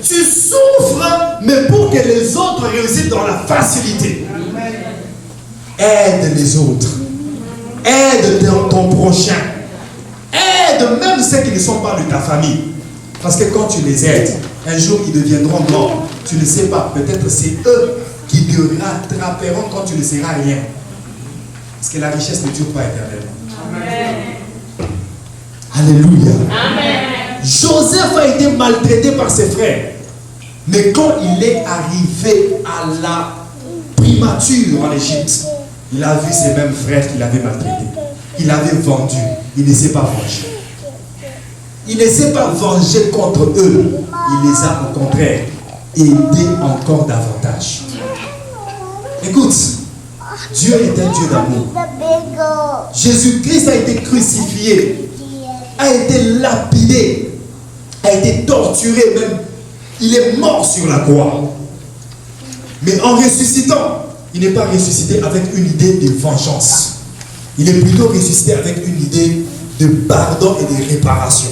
Tu souffres, mais pour que les autres réussissent dans la facilité. Aide les autres. Aide ton prochain. Aide même ceux qui ne sont pas de ta famille. Parce que quand tu les aides, un jour ils deviendront morts. Tu ne sais pas, peut-être c'est eux qui te rattraperont quand tu ne seras rien. Parce que la richesse ne dure pas éternellement. Alléluia. Amen. Joseph a été maltraité par ses frères. Mais quand il est arrivé à la primature en Égypte, il a vu ses mêmes frères qu'il avait maltraités. Il avait vendu. Il ne s'est pas vengé. Il ne s'est pas vengé contre eux. Il les a au contraire aidés encore davantage. Écoute, Dieu est un Dieu d'amour. Jésus-Christ a été crucifié, a été lapidé, a été torturé même. Il est mort sur la croix. Mais en ressuscitant, il n'est pas ressuscité avec une idée de vengeance. Il est plutôt ressuscité avec une idée de pardon et de réparation.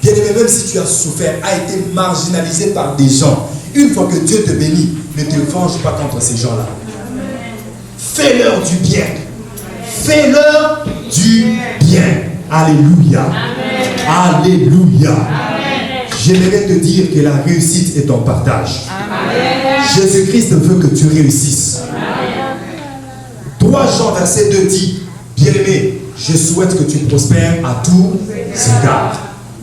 Bien aimé, même si tu as souffert, a été marginalisé par des gens, une fois que Dieu te bénit, ne te venge pas contre ces gens-là. Fais-leur du bien. Fais-leur du bien. Alléluia. Amen. Alléluia. Amen. J'aimerais te dire que la réussite est ton partage. Jésus-Christ veut que tu réussisses. Amen. 3 Jean verset 2 dit, bien-aimé, je souhaite que tu prospères à tous égards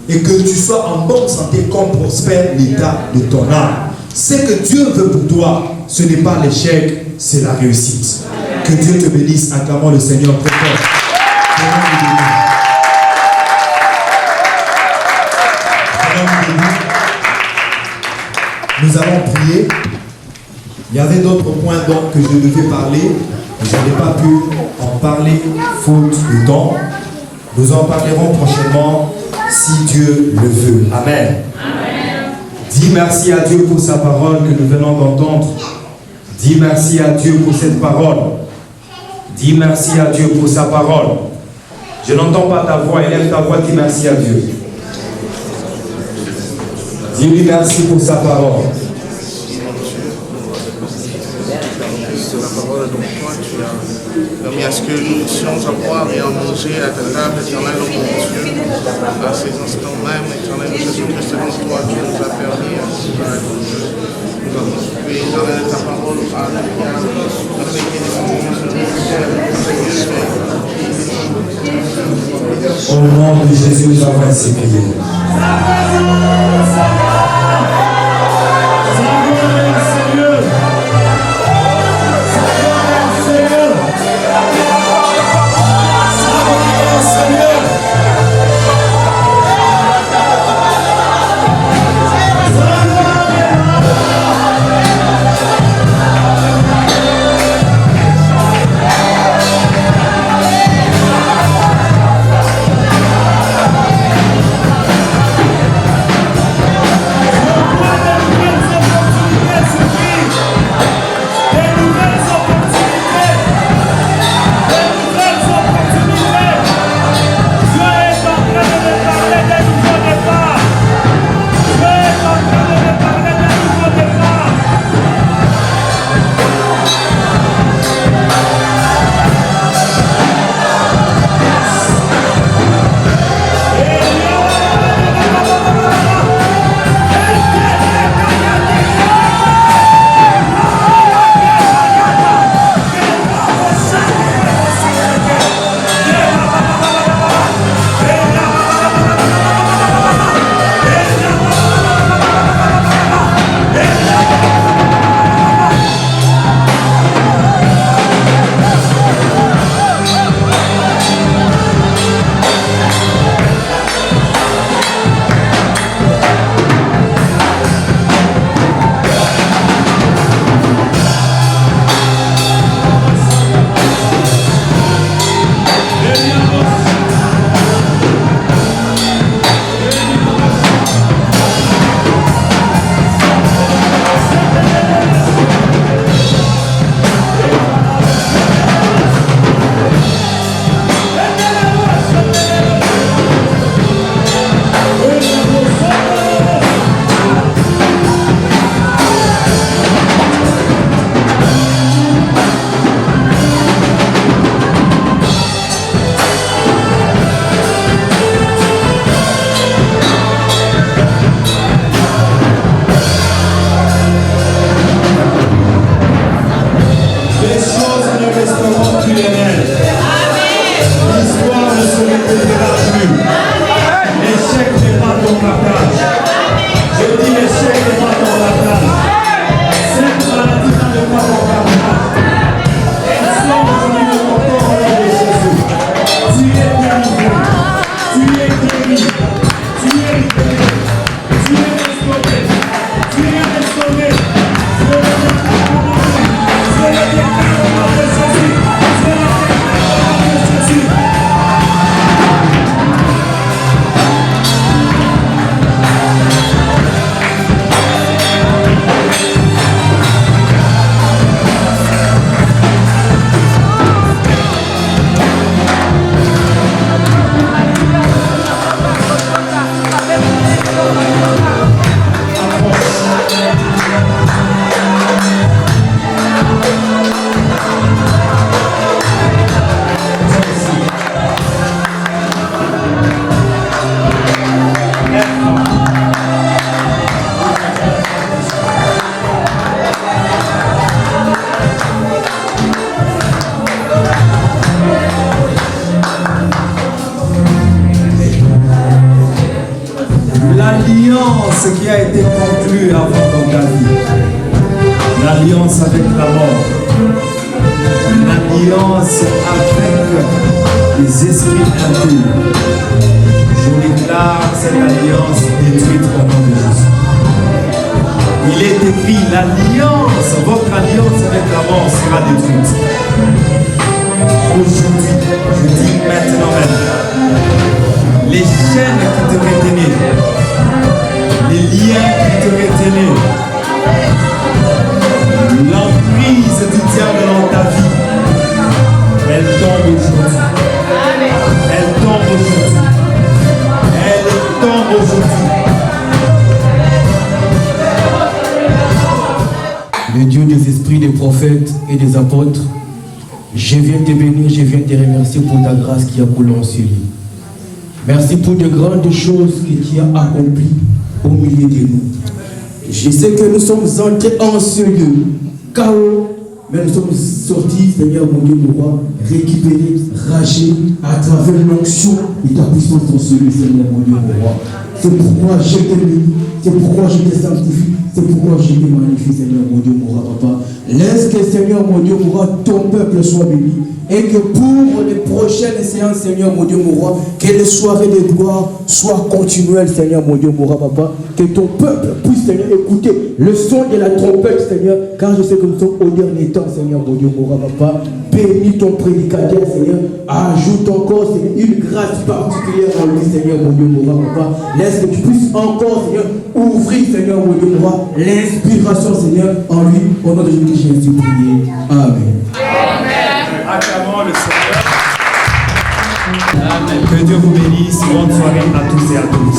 et que tu sois en bonne santé comme prospère l'état de ton âme. Ce que Dieu veut pour toi, ce n'est pas l'échec, c'est la réussite. Amen. Que Dieu te bénisse. Acclamons le Seigneur très fort. Nous allons prier. Il y avait d'autres points donc que je devais parler. Je n'ai pas pu en parler faute de temps. Nous en parlerons prochainement si Dieu le veut. Amen. Amen. Dis merci à Dieu pour sa parole que nous venons d'entendre. Dis merci à Dieu pour cette parole. Dis merci à Dieu pour sa parole. Je n'entends pas ta voix. Élève ta voix, dis merci à Dieu. Dis-lui merci pour sa parole. La parole donc toi, tu as permis à ce que nous puissions avoir et à manger à ta table, éternel, mon Dieu, à ces instants même, éternel, Jésus-Christ, donc toi, tu nous as permis à ce que nous avons trouvé, éternel, ta parole, alléluia, Au nom de Jésus, nous avons ainsi prié. L'alliance qui a été conclue avant dans ta vie, l'alliance avec la mort, l'alliance avec les esprits impurs, je déclare cette alliance détruite au nom de Jésus. Il est écrit, l'alliance, votre alliance avec la mort sera détruite. Aujourd'hui, je dis maintenant même, les chaînes qui te retenaient, les liens qui te retenaient, l'emprise du diable dans ta vie, elle tombe aujourd'hui. Elle tombe aujourd'hui. Elle tombe aujourd'hui. des prophètes et des apôtres, je viens te bénir, je viens te remercier pour ta grâce qui a coulé en ce lieu. Merci pour de grandes choses que tu as accomplies au milieu de nous. Je sais que nous sommes entrés en ce lieu, chaos, mais nous sommes sortis, Seigneur mon Dieu, mon roi, récupérés, rachés à travers l'onction et ta puissance dans ce lieu, Seigneur mon Dieu, mon roi. C'est pourquoi je te bénis, c'est pourquoi je te sanctifie, c'est pourquoi je te magnifie, Seigneur mon Dieu, mon roi, papa. Laisse que, Seigneur mon Dieu, mon roi, ton peuple soit béni. Et que pour les prochaines séances, Seigneur mon Dieu, mon roi, que les soirées de gloire soient continuelles, Seigneur mon Dieu, mon roi, papa. Que ton peuple puisse, Seigneur, écouter le son de la trompette, Seigneur, car je sais que nous sommes au dernier temps, Seigneur mon Dieu, mon roi, papa. Bénis ton prédicateur, Seigneur. Ajoute encore, Seigneur, une grâce particulière en lui, Seigneur mon Dieu, mon roi, papa. Laisse que tu puisses encore, Seigneur, ouvrir, Seigneur mon Dieu, mon roi, l'inspiration, Seigneur, en lui. Au nom de Jésus-Christ, j'ai prié. Amen. Acclamons le Seigneur. Amen. Que Dieu vous bénisse. Bonne soirée à tous et à tous.